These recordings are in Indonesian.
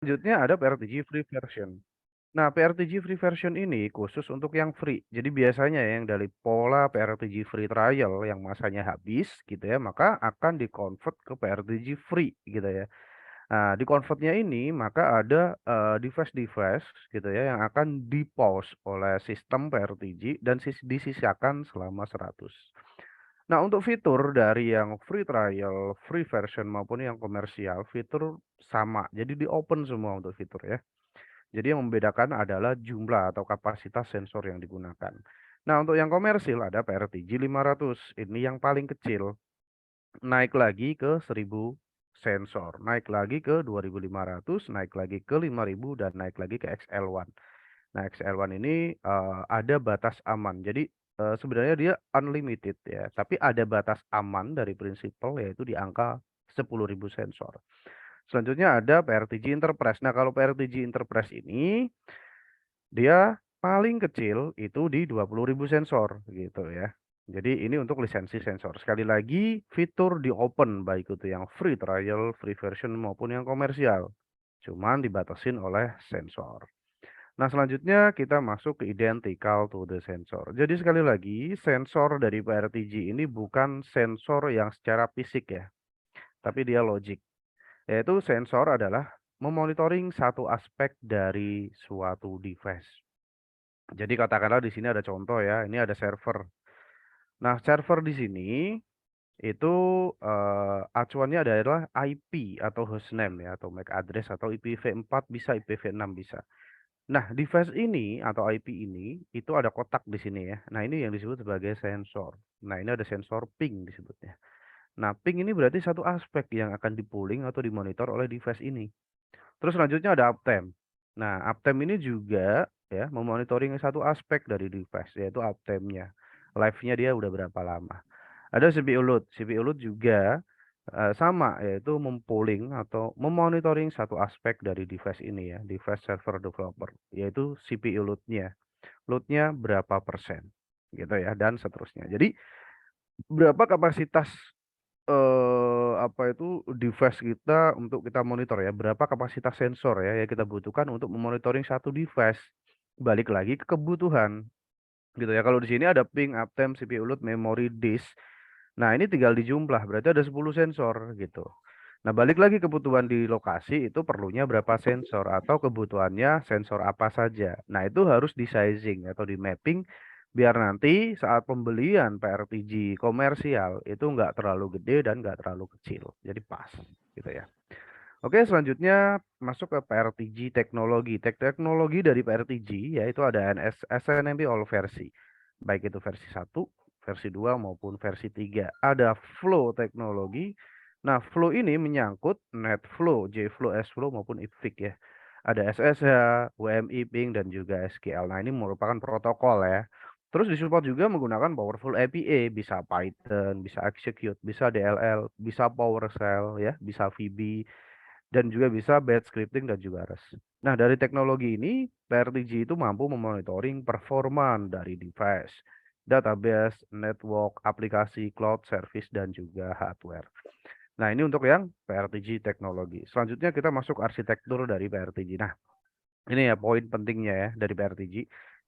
Selanjutnya ada PRTG free version. Nah, PRTG free version ini khusus untuk yang free. Jadi biasanya yang dari pola PRTG free trial yang masanya habis gitu ya, maka akan di-convert ke PRTG free gitu ya. Nah, di convertnya ini maka ada device-device gitu ya yang akan di-pause oleh sistem PRTG dan disisakan selama 100. Nah, untuk fitur dari yang free trial, free version maupun yang komersial, fitur sama. Jadi di-open semua untuk fitur ya. Jadi yang membedakan adalah jumlah atau kapasitas sensor yang digunakan. Nah, untuk yang komersil ada PRTG 500. Ini yang paling kecil. Naik lagi ke 1000 sensor, naik lagi ke 2500, naik lagi ke 5000 dan naik lagi ke XL1. Nah, XL1 ini ada batas aman. Jadi sebenarnya dia unlimited ya, tapi ada batas aman dari prinsipal yaitu di angka 10.000 sensor. Selanjutnya ada PRTG Enterprise. Nah, kalau PRTG Enterprise ini dia paling kecil itu di 20.000 sensor gitu ya. Jadi ini untuk lisensi sensor. Sekali lagi fitur di open baik itu yang free trial, free version maupun yang komersial. Cuman dibatasin oleh sensor. Nah, selanjutnya kita masuk ke identical to the sensor. Jadi sekali lagi sensor dari PRTG ini bukan sensor yang secara fisik ya, tapi dia logik. Yaitu sensor adalah memonitoring satu aspek dari suatu device. Jadi katakanlah di sini ada contoh ya, ini ada server. Nah, server di sini itu acuannya adalah IP atau hostname ya, atau MAC address atau IPv4 bisa, IPv6 bisa. Nah, device ini atau IP ini itu ada kotak di sini ya. Nah, ini yang disebut sebagai sensor. Nah, ini ada sensor ping disebutnya. Nah, ping ini berarti satu aspek yang akan dipooling atau dimonitor oleh device ini. Terus selanjutnya ada uptime. Nah, uptime ini juga ya memonitoring satu aspek dari device yaitu uptime-nya. Life-nya dia udah berapa lama. Ada CPU load. CPU load juga sama yaitu mempooling atau memonitoring satu aspek dari device ini ya, device server developer, yaitu CPU load-nya. Load-nya berapa persen gitu ya dan seterusnya. Jadi berapa kapasitas apa itu, device kita untuk kita monitor ya, berapa kapasitas sensor ya yang kita butuhkan untuk memonitoring satu device. Balik lagi ke kebutuhan, gitu ya. Kalau di sini ada ping, uptime, CPU load, memory, disk. Nah, ini tinggal dijumlah, berarti ada 10 sensor gitu. Nah, balik lagi kebutuhan di lokasi itu perlunya berapa sensor atau kebutuhannya sensor apa saja. Nah, itu harus di sizing atau di mapping biar nanti saat pembelian PRTG komersial itu nggak terlalu gede dan nggak terlalu kecil. Jadi pas gitu ya. Oke, selanjutnya masuk ke PRTG teknologi. Teknologi dari PRTG yaitu ada SNMP all versi. Baik itu versi 1, versi 2 maupun versi 3. Ada flow teknologi. Nah, flow ini menyangkut NetFlow, JFlow, SFlow maupun IPFIX ya. Ada SSH, UMI, ping dan juga SQL. Nah, ini merupakan protokol ya. Terus disupport juga menggunakan powerful API, bisa Python, bisa Execute, bisa DLL, bisa PowerShell ya, bisa VB dan juga bisa batch scripting dan juga REST. Nah, dari teknologi ini, PRTG itu mampu memonitoring performa dari device, database, network, aplikasi, cloud service, dan juga hardware. Nah, ini untuk yang PRTG teknologi. Selanjutnya kita masuk arsitektur dari PRTG. Nah, ini ya poin pentingnya ya dari PRTG.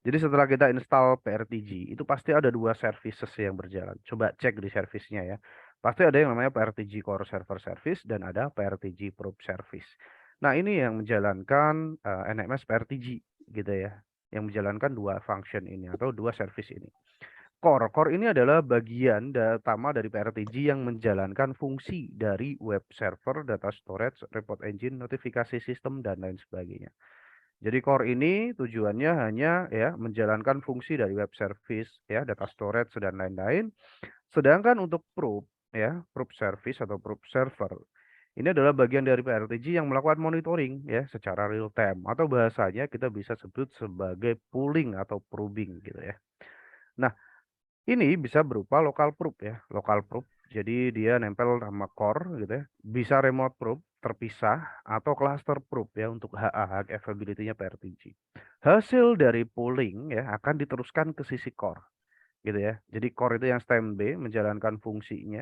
Jadi setelah kita install PRTG, itu pasti ada dua services yang berjalan. Coba cek di servicenya ya. Pasti ada yang namanya PRTG Core Server Service dan ada PRTG Probe Service. Nah, ini yang menjalankan NMS PRTG gitu ya. Yang menjalankan dua function ini atau dua service ini. Core ini adalah bagian utama dari PRTG yang menjalankan fungsi dari web server, data storage, report engine, notifikasi sistem, dan lain sebagainya. Jadi core ini tujuannya hanya ya menjalankan fungsi dari web service ya, data storage dan lain-lain. Sedangkan untuk probe ya, probe service atau probe server ini adalah bagian dari PRTG yang melakukan monitoring ya secara real time atau bahasanya kita bisa sebut sebagai pooling atau probing gitu ya. Nah, ini bisa berupa local probe ya, local probe. Jadi dia nempel sama core gitu ya. Bisa remote probe terpisah atau cluster probe ya untuk HA, high availability-nya PRTG. Hasil dari pooling ya akan diteruskan ke sisi core gitu ya. Jadi core itu yang standby menjalankan fungsinya.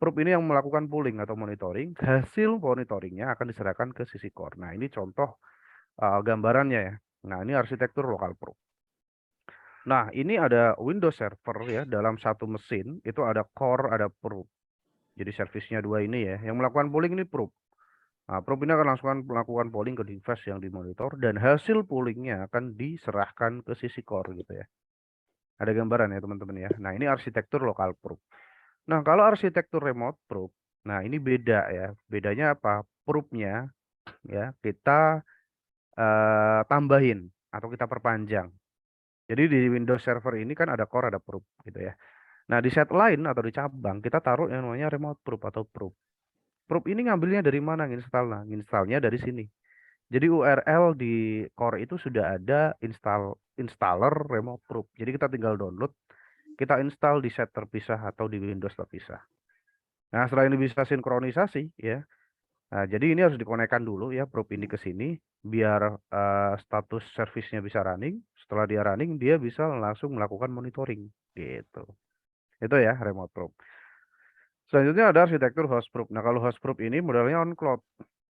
probe ini yang melakukan pooling atau monitoring, hasil monitoringnya akan diserahkan ke sisi core. Nah, ini contoh gambarannya ya. Nah, ini arsitektur local probe. Nah, ini ada Windows Server ya, dalam satu mesin itu ada core, ada probe. Jadi servisnya dua ini ya. Yang melakukan polling ini probe. Nah, probe ini akan langsung melakukan polling ke device yang dimonitor dan hasil pollingnya akan diserahkan ke sisi core gitu ya. Ada gambaran ya teman-teman ya. Nah, ini arsitektur local probe. Nah, kalau arsitektur remote probe, nah ini beda ya. Bedanya apa? Probe-nya ya kita tambahin atau kita perpanjang. Jadi di Windows Server ini kan ada core, ada probe gitu ya. Nah, di set lain atau di cabang kita taruh yang namanya remote probe atau probe. Probe ini ngambilnya dari mana nginstalnya? Nginstalnya dari sini. Jadi URL di core itu sudah ada installer remote probe. Jadi kita tinggal download, kita install di set terpisah atau di Windows terpisah. Nah, setelah ini bisa sinkronisasi ya. Nah, jadi ini harus dikonekkan dulu ya probe ini ke sini biar status servisnya bisa running. Setelah dia running, dia bisa langsung melakukan monitoring gitu. Itu ya remote probe. Selanjutnya ada arsitektur host probe. Nah, kalau host probe ini modelnya on cloud.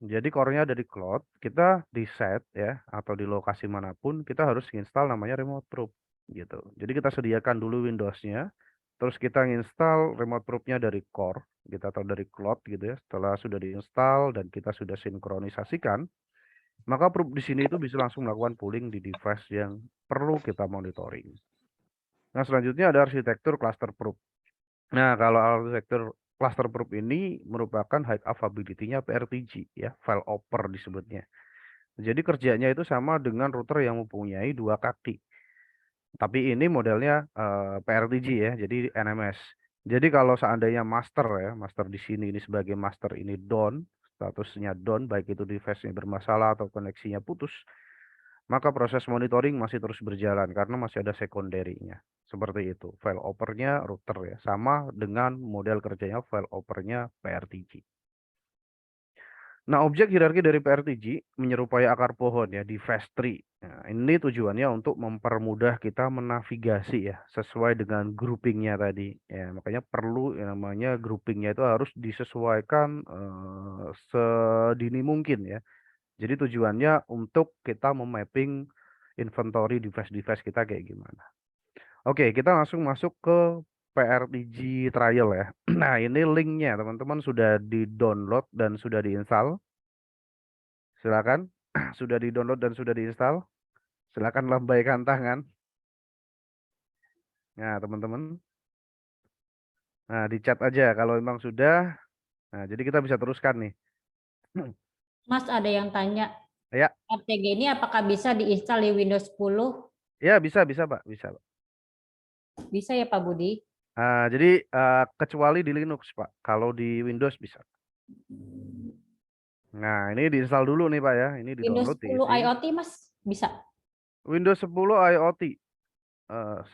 Jadi core-nya ada di cloud, kita di set ya atau di lokasi manapun kita harus install namanya remote probe gitu. Jadi kita sediakan dulu Windows-nya, terus kita install remote probe-nya dari core kita atau dari cloud gitu ya. Setelah sudah diinstal dan kita sudah sinkronisasikan, maka probe di sini itu bisa langsung melakukan pooling di device yang perlu kita monitoring. Nah, selanjutnya ada arsitektur cluster probe. Nah, kalau arsitektur cluster probe ini merupakan high availability-nya PRTG ya, file oper disebutnya. Jadi kerjanya itu sama dengan router yang mempunyai dua kaki. Tapi ini modelnya PRTG ya, jadi NMS. Jadi kalau seandainya master ya, master di sini ini sebagai master ini down, statusnya down, baik itu device-nya bermasalah atau koneksinya putus, maka proses monitoring masih terus berjalan karena masih ada secondary-nya. Seperti itu. File opernya router ya. Sama dengan model kerjanya file opernya PRTG. Nah, objek hierarki dari PRTG menyerupai akar pohon ya di fast tree. Nah, ini tujuannya untuk mempermudah kita menavigasi ya sesuai dengan groupingnya tadi. Ya, makanya perlu yang namanya groupingnya itu harus disesuaikan sedini mungkin ya. Jadi tujuannya untuk kita memapping inventory device-device kita kayak gimana. Oke, kita langsung masuk ke PRTG trial ya. Nah, ini linknya teman-teman sudah di-download dan sudah diinstal. Silakan. Sudah di-download dan sudah diinstal. Silakan lambaikan tangan. Nah, teman-teman. Nah, di chat aja kalau memang sudah. Nah, jadi kita bisa teruskan nih. Mas, ada yang tanya, Ya, RTG ini apakah bisa diinstal di Windows 10? ya bisa Pak, bisa Pak. Bisa ya Pak Budi? Jadi kecuali di Linux Pak. Kalau di Windows bisa. Nah, ini diinstal dulu nih Pak ya. Ini Windows di-download 10 diisi. IoT Mas, bisa? Windows 10 IoT.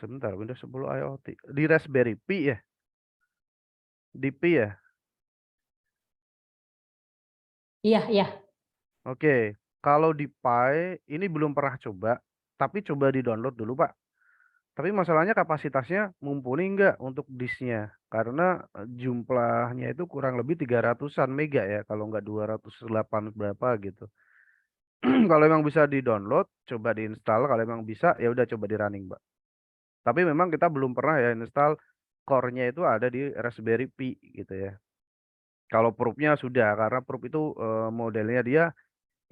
Sebentar, Windows 10 IoT. Di Raspberry Pi ya? Di Pi ya? Iya, iya. Oke. Kalau di Pi, ini belum pernah coba. Tapi coba di-download dulu Pak. Tapi masalahnya kapasitasnya mumpuni nggak untuk disknya? Karena jumlahnya itu kurang lebih 300-an mega ya. Kalau nggak 208 berapa gitu. Kalau memang bisa di-download, coba diinstal. Kalau memang bisa, ya udah coba di-running, Mbak. Tapi memang kita belum pernah ya install core-nya itu ada di Raspberry Pi gitu ya. Kalau probe-nya sudah, karena probe itu modelnya dia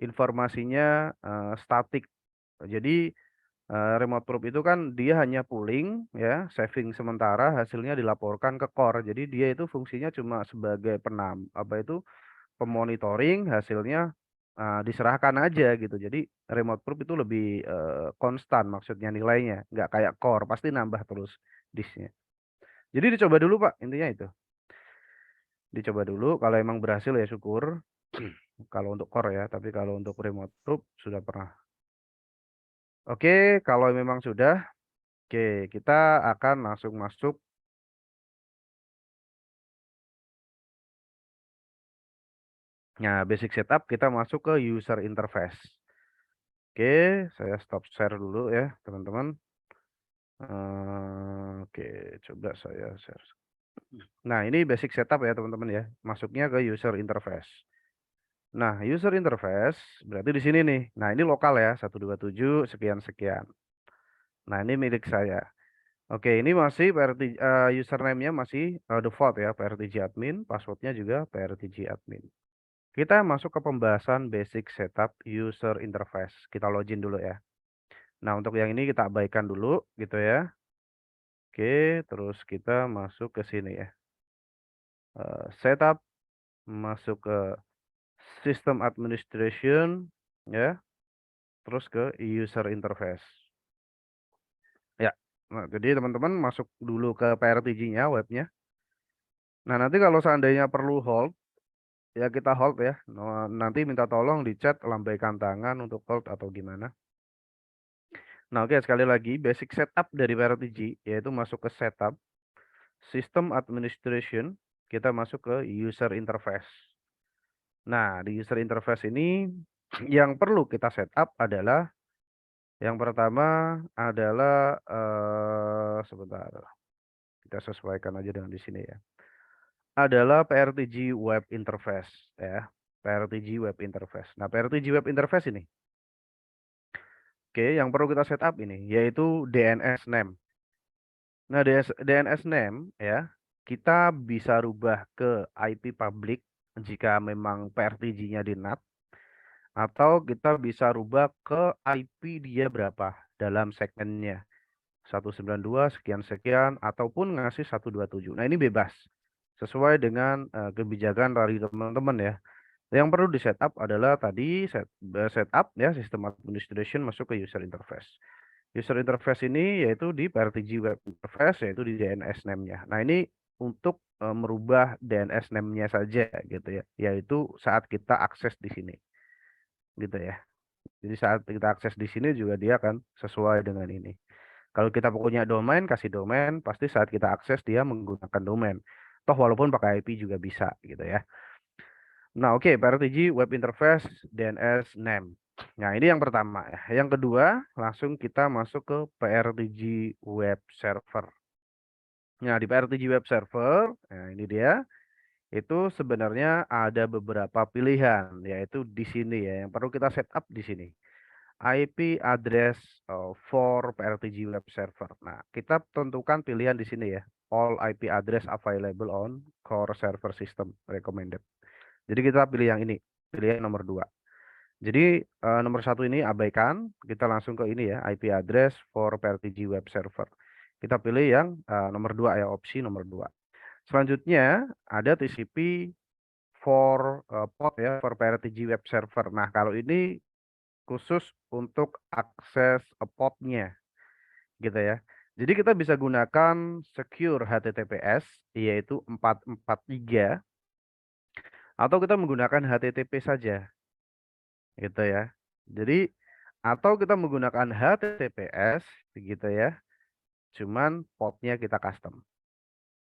informasinya statik. Jadi remote probe itu kan dia hanya pooling ya, saving sementara, hasilnya dilaporkan ke core. Jadi dia itu fungsinya cuma sebagai apa itu pemonitoring, hasilnya diserahkan aja gitu. Jadi remote probe itu lebih konstan maksudnya nilainya, nggak kayak core, pasti nambah terus disknya. Jadi dicoba dulu Pak, intinya itu. Dicoba dulu, kalau emang berhasil ya syukur. Kalau untuk core ya, tapi kalau untuk remote probe sudah pernah. Oke, kalau memang sudah, oke, kita akan langsung masuk. Nah, basic setup kita masuk ke user interface. Oke, saya stop share dulu ya, teman-teman. Oke, coba saya share. Nah, ini basic setup ya teman-teman ya. Masuknya ke user interface. Nah, user interface berarti di sini nih. Nah, ini lokal ya, 127 sekian-sekian. Nah, ini milik saya. Oke, ini masih PRT, username-nya masih default ya, PRTG admin, passwordnya juga PRTG admin. Kita masuk ke pembahasan basic setup user interface. Kita login dulu ya. Nah, untuk yang ini kita abaikan dulu gitu ya. Oke, terus kita masuk ke sini ya. Setup, masuk ke system administration ya, terus ke user interface. Ya. Nah, jadi teman-teman masuk dulu ke PRTG-nya, webnya. Nah, nanti kalau seandainya perlu hold, ya kita hold ya. Nanti minta tolong di chat lambaikan tangan untuk hold atau gimana. Nah, oke, sekali lagi basic setup dari PRTG yaitu masuk ke setup, system administration, kita masuk ke user interface. Nah, di user interface ini yang perlu kita setup adalah yang pertama adalah sebentar, kita sesuaikan aja dengan di sini ya. Adalah PRTG web interface ya. PRTG web interface. Nah, PRTG web interface ini, oke, yang perlu kita setup ini yaitu DNS name. Nah, DNS name ya, kita bisa rubah ke IP public jika memang PRTG-nya di NAT, atau kita bisa rubah ke IP dia berapa dalam segmennya. 192 sekian-sekian ataupun ngasih 127. Nah, ini bebas. Sesuai dengan kebijakan dari teman-teman ya. Yang perlu di setup adalah tadi setup ya, sistem administration masuk ke user interface. User interface ini yaitu di PRTG web interface yaitu di DNS name-nya. Nah, ini untuk merubah DNS name-nya saja gitu ya, yaitu saat kita akses di sini. Gitu ya. Jadi saat kita akses di sini juga dia akan sesuai dengan ini. Kalau kita punya domain, kasih domain, pasti saat kita akses dia menggunakan domain. Toh walaupun pakai IP juga bisa gitu ya. Nah, oke, PRTG web interface DNS name. Nah, ini yang pertama ya. Yang kedua, langsung kita masuk ke PRTG web server. Nah, di PRTG web server, nah ini dia. Itu sebenarnya ada beberapa pilihan, yaitu di sini ya, yang perlu kita setup di sini. IP address for PRTG web server. Nah, kita tentukan pilihan di sini ya. All IP address available on core server system recommended. Jadi kita pilih yang ini, pilih yang nomor 2. Jadi nomor 1 ini abaikan, kita langsung ke ini ya, IP address for PRTG web server. Kita pilih yang nomor 2 ya, opsi nomor 2. Selanjutnya ada TCP for port ya, for PRTG web server. Nah, kalau ini khusus untuk akses portnya gitu ya. Jadi kita bisa gunakan secure HTTPS yaitu 443 atau kita menggunakan HTTP saja gitu ya. Jadi atau kita menggunakan HTTPS gitu ya. Cuman portnya kita custom.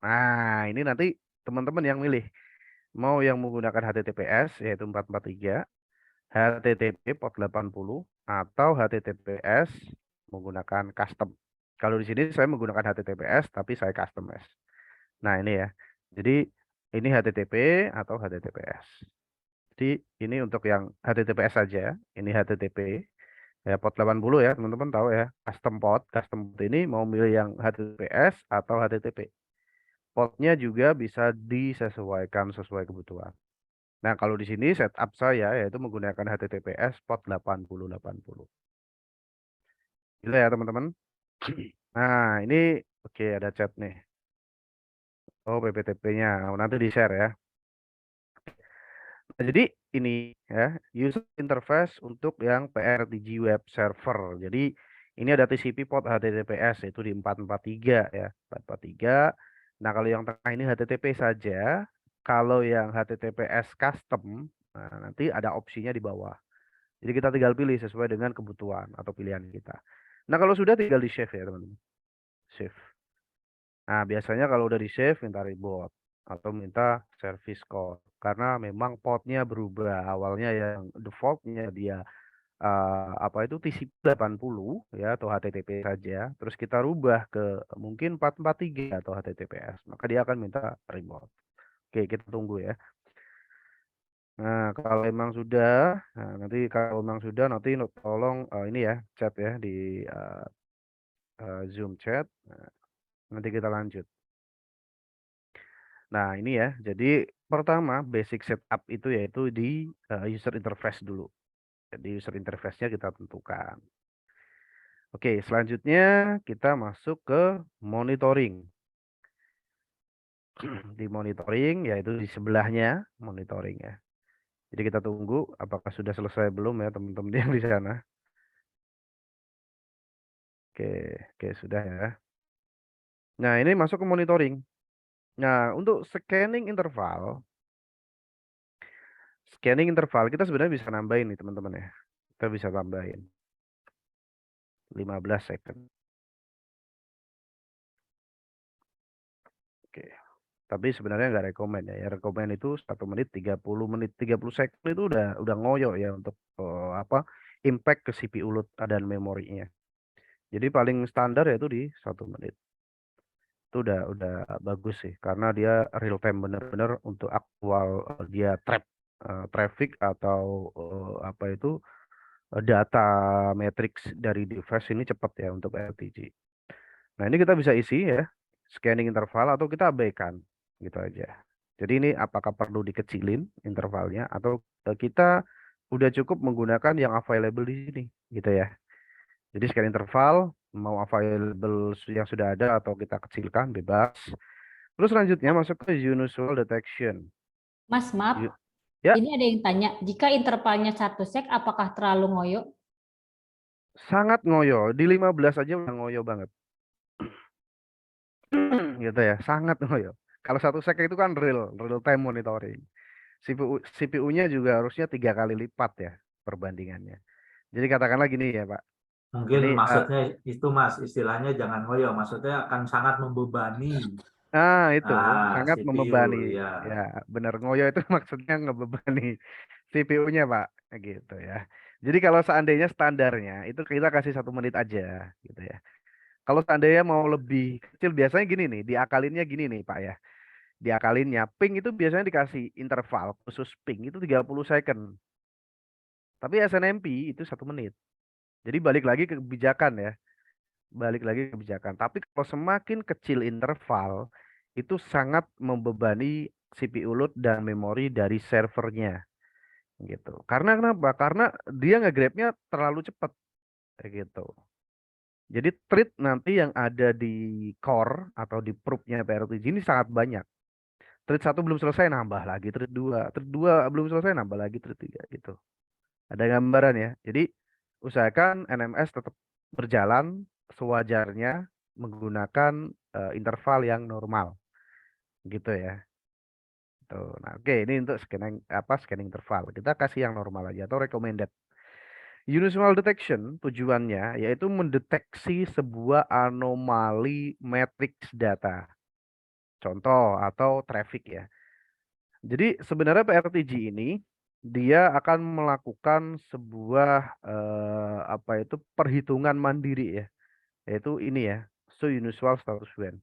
Nah, ini nanti teman-teman yang milih. Mau yang menggunakan HTTPS yaitu 443, HTTP port 80 atau HTTPS menggunakan custom. Kalau di sini saya menggunakan HTTPS tapi saya customize. Nah, ini ya. Jadi ini HTTP atau HTTPS. Jadi ini untuk yang HTTPS saja, ini HTTP ya port 80 ya, teman-teman tahu ya. Custom port ini mau milih yang HTTPS atau HTTP. Portnya juga bisa disesuaikan sesuai kebutuhan. Nah, kalau di sini setup saya yaitu menggunakan HTTPS port 8080. Gitu ya, teman-teman. Nah, ini oke ada chat nih. Oh, PPTP-nya. Nanti di-share ya. Nah, jadi ini ya, user interface untuk yang PRTG web server. Jadi ini ada TCP port HTTPS itu di 443 ya, 443. Nah, kalau yang tengah ini HTTP saja. Kalau yang HTTPS custom, nah nanti ada opsinya di bawah. Jadi kita tinggal pilih sesuai dengan kebutuhan atau pilihan kita. Nah, kalau sudah tinggal di save ya, teman-teman. Save. Nah, biasanya kalau udah di save minta reboot atau minta service code karena memang portnya berubah. Awalnya yang defaultnya dia apa itu TCP/80 ya atau HTTP saja, terus kita rubah ke mungkin 443 atau HTTPS, maka dia akan minta remote. Oke, kita tunggu ya. Nah, kalau emang sudah, nanti kalau memang sudah nanti tolong ini ya chat ya di Zoom chat. Nah, nanti kita lanjut. Nah, ini ya. Jadi pertama basic setup itu yaitu di user interface dulu. Jadi user interface-nya kita tentukan. Oke, selanjutnya kita masuk ke monitoring. Di monitoring yaitu di sebelahnya monitoring ya. Jadi kita tunggu apakah sudah selesai belum ya teman-teman yang di sana. Oke, oke sudah ya. Nah, ini masuk ke monitoring. Nah, untuk scanning interval kita sebenarnya bisa nambahin nih teman-teman ya. Kita bisa tambahin 15 second. Oke. Tapi sebenarnya nggak rekomen ya. Yang rekomen itu 1 menit, 30 menit, 30 second itu udah ngoyo ya untuk apa impact ke CPU load dan memorinya. Jadi paling standar yaitu di 1 menit. Itu udah bagus sih karena dia real time bener-bener untuk aktual dia traffic atau apa itu data matrix dari device ini cepat ya untuk RTG. Nah, ini kita bisa isi ya scanning interval atau kita abaikan gitu aja. Jadi ini apakah perlu dikecilin intervalnya atau kita udah cukup menggunakan yang available di sini gitu ya. Jadi scan interval mau available yang sudah ada atau kita kecilkan bebas. Terus selanjutnya masuk ke unusual detection. Mas, maaf. Yu- Ya, Ini ada yang tanya, jika intervalnya 1 sek, apakah terlalu ngoyo? sangat ngoyo. Di 15 aja udah ngoyo banget. Gitu ya, sangat ngoyo. Kalau 1 sek itu kan real time monitoring. CPU-nya juga harusnya 3 kali lipat ya perbandingannya. Jadi katakanlah gini ya Pak. Mungkin Ini maksudnya itu Mas, istilahnya jangan ngoyo, maksudnya akan sangat membebani itu sangat CPU membebani. ya. Ya, benar ngoyo itu maksudnya ngebebani CPU-nya Pak, gitu ya. Jadi kalau seandainya standarnya itu kita kasih 1 menit aja, gitu ya. Kalau seandainya mau lebih kecil biasanya gini nih, diakalinnya gini nih Pak ya. Diakalinnya ping itu biasanya dikasih interval khusus ping itu 30 second. Tapi SNMP itu 1 menit. Jadi balik lagi ke kebijakan ya. Balik lagi ke kebijakan. Tapi kalau semakin kecil interval, itu sangat membebani CPU load dan memori dari servernya. Gitu. Karena kenapa? Karena dia nge-grab-nya terlalu cepat. Kayak gitu. Jadi thread nanti yang ada di core atau di probe-nya PRTG ini sangat banyak. Thread 1 belum selesai nambah lagi thread 2 belum selesai nambah lagi thread 3 gitu. Ada gambaran ya. Jadi usahakan NMS tetap berjalan sewajarnya menggunakan interval yang normal gitu ya. Tuh. Nah, oke ini untuk scanning interval. Kita kasih yang normal aja atau recommended. Unusual detection tujuannya yaitu mendeteksi sebuah anomali matrix data. Contoh atau traffic ya. Jadi sebenarnya PRTG ini dia akan melakukan sebuah apa itu perhitungan mandiri ya, yaitu ini ya, unusual status when.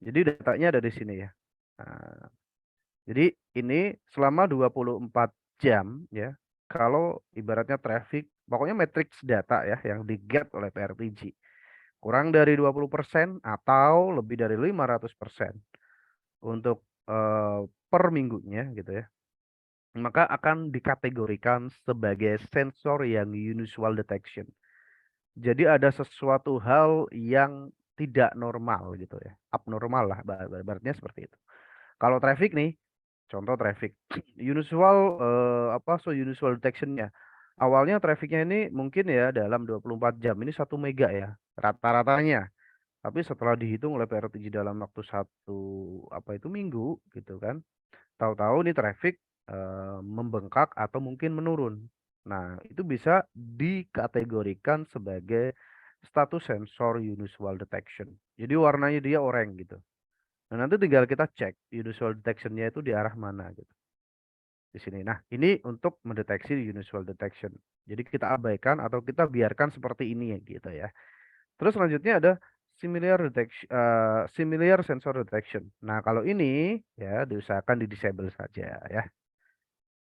Jadi datanya ada di sini ya. Nah, jadi ini selama 24 jam ya, kalau ibaratnya traffic, pokoknya matrix data ya yang di-get oleh PRTG kurang dari 20% atau lebih dari 500% untuk per minggunya gitu ya, maka akan dikategorikan sebagai sensor yang unusual detection. Jadi ada sesuatu hal yang tidak normal gitu ya, abnormal lah ibaratnya seperti itu. Kalau traffic nih, contoh traffic, unusual unusual detection-nya. Awalnya trafficnya ini mungkin ya dalam 24 jam ini 1 mega ya rata-ratanya. Tapi setelah dihitung oleh PRTG dalam waktu minggu gitu kan, tahu-tahu nih traffic membengkak atau mungkin menurun. Nah, itu bisa dikategorikan sebagai status sensor unusual detection. Jadi warnanya dia oranye gitu. Nah, nanti tinggal kita cek unusual detection-nya itu di arah mana gitu. Di sini. Nah, ini untuk mendeteksi unusual detection. Jadi kita abaikan atau kita biarkan seperti ini gitu ya. Terus selanjutnya ada similar sensor detection. Nah, kalau ini ya diusahakan di disable saja ya.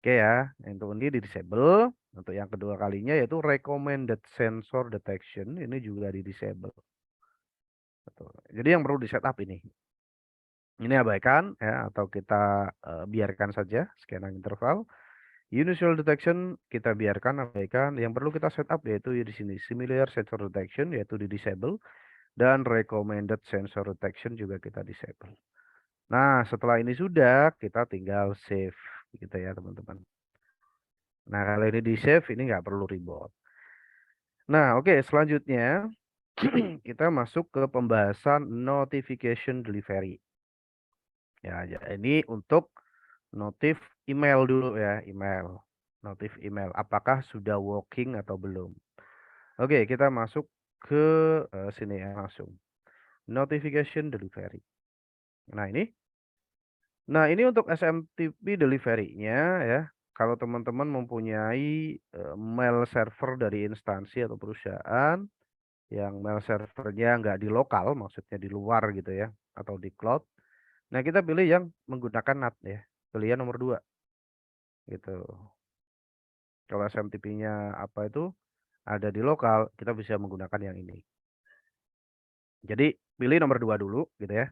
Oke ya, untuk ini di disable. Untuk yang kedua kalinya yaitu recommended sensor detection, ini juga di disable. Betul. Jadi yang perlu di setup ini. Ini abaikan ya atau kita biarkan saja scanning interval. Unusual detection kita biarkan abaikan. Yang perlu kita setup yaitu di sini similar sensor detection yaitu di disable dan recommended sensor detection juga kita disable. Nah, setelah ini sudah kita tinggal save gitu ya teman-teman. Nah, kalau ini di save ini nggak perlu reboot. Nah, oke, selanjutnya kita masuk ke pembahasan notification delivery. Ya, ini untuk notif email dulu ya, email. Notif email, apakah sudah working atau belum? Oke, kita masuk ke sini ya langsung. Notification delivery. Nah, ini. Nah, ini untuk SMTP delivery-nya ya. Kalau teman-teman mempunyai mail server dari instansi atau perusahaan yang mail servernya nggak di lokal, maksudnya di luar gitu ya, atau di cloud. Nah, kita pilih yang menggunakan NAT ya. Pilihan nomor 2 gitu. Kalau SMTP-nya apa itu ada di lokal, kita bisa menggunakan yang ini. Jadi pilih nomor 2 dulu gitu ya.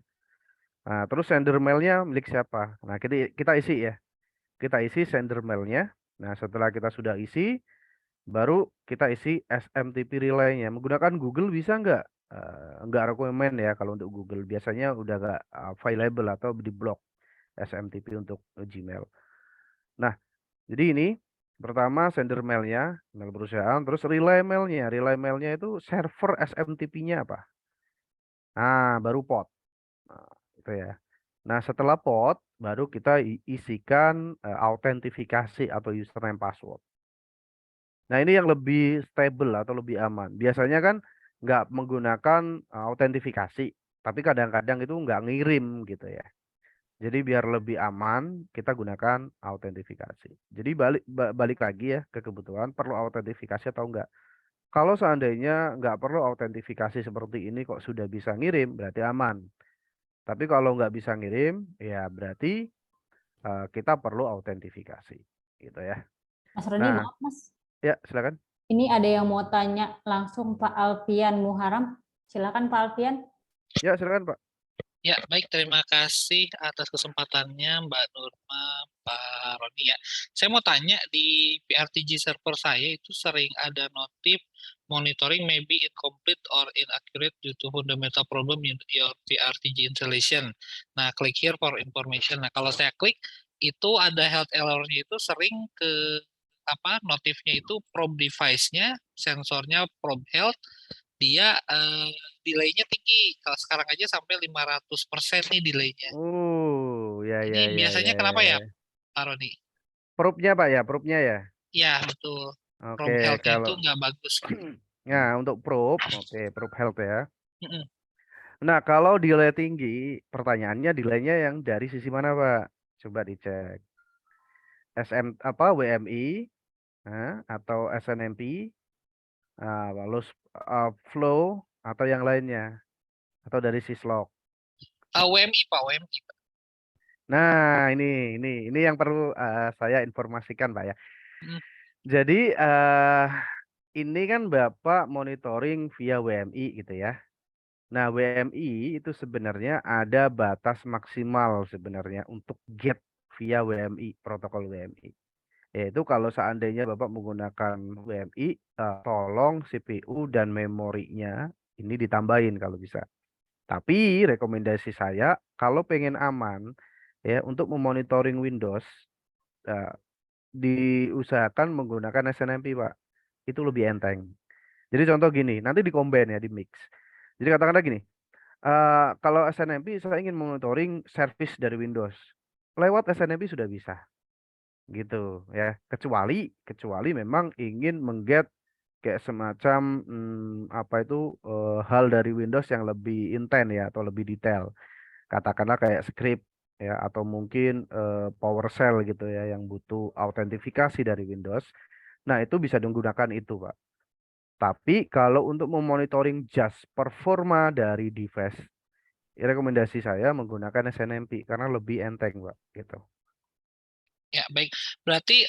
Nah, terus sender mailnya milik siapa? Nah, kita isi ya. Kita isi sender mailnya. Nah, setelah kita sudah isi, baru kita isi SMTP relay-nya. Menggunakan Google bisa nggak? Nggak rekomen ya kalau untuk Google. Biasanya udah nggak available atau di block SMTP untuk Gmail. Nah, jadi ini pertama sender mailnya, mail perusahaan, terus relay mailnya. Relay mailnya itu server SMTP-nya apa? Nah, baru pod. Nah, itu ya. Nah, setelah pod, baru kita isikan autentifikasi atau username password. Nah, ini yang lebih stable atau lebih aman. Biasanya kan nggak menggunakan autentifikasi, tapi kadang-kadang itu nggak ngirim gitu ya. Jadi biar lebih aman, kita gunakan autentifikasi. Jadi balik lagi ya ke kebutuhan, perlu autentifikasi atau enggak. Kalau seandainya nggak perlu autentifikasi seperti ini kok sudah bisa ngirim, berarti aman. Tapi kalau nggak bisa ngirim, ya berarti kita perlu autentifikasi, gitu ya. Mas Roni, Nah, maaf Mas. ya silakan. Ini ada yang mau tanya langsung Pak Alfian Muharam. Silakan Pak Alfian. Ya silakan Pak. Ya, baik. Terima kasih atas kesempatannya Mbak Nurma, Pak Roni ya. Saya mau tanya di PRTG server saya itu sering ada notif monitoring may be incomplete or inaccurate due to fundamental problem in your PRTG installation. Nah, click here for information. Nah, kalau saya klik itu ada health error-nya itu sering ke notifnya itu probe device-nya, sensornya probe health, dia delay-nya tinggi. Kalau sekarang aja sampai 500% nih delay-nya. Ya Ini ya ya biasanya ya kenapa ya, ya. Pak Roni? Probe-nya Pak ya, probe-nya ya. Ya, betul. Oke, Probe health-nya itu kalau nggak bagus gitu. nah untuk probe, oke, probe health ya. Mm-mm. Nah, kalau delay tinggi, pertanyaannya delaynya yang dari sisi mana, Pak? Coba dicek. WMI, atau SNMP, lalu flow atau yang lainnya, atau dari syslog. WMI, Pak, WMI. Nah, ini yang perlu saya informasikan, Pak ya. Mm. Jadi ini kan Bapak monitoring via WMI gitu ya. Nah, WMI itu sebenarnya ada batas maksimal sebenarnya untuk get via WMI, protokol WMI. Yaitu kalau seandainya Bapak menggunakan WMI, tolong CPU dan memorinya ini ditambahin kalau bisa. Tapi rekomendasi saya kalau pengen aman ya untuk memonitoring Windows, eh, diusahakan menggunakan SNMP, Pak. Itu lebih enteng. Jadi contoh gini, nanti di-combine ya, di-mix. Jadi katakanlah gini, kalau SNMP saya ingin monitoring service dari Windows. Lewat SNMP sudah bisa. Gitu ya. Kecuali memang ingin mengget kayak semacam apa itu hal dari Windows yang lebih intens ya atau lebih detail. Katakanlah kayak script ya atau mungkin PowerShell gitu ya yang butuh autentifikasi dari Windows. Nah, itu bisa digunakan itu, Pak. Tapi kalau untuk memonitoring just performa dari device, rekomendasi saya menggunakan SNMP karena lebih enteng, Pak, gitu. Ya, baik. Berarti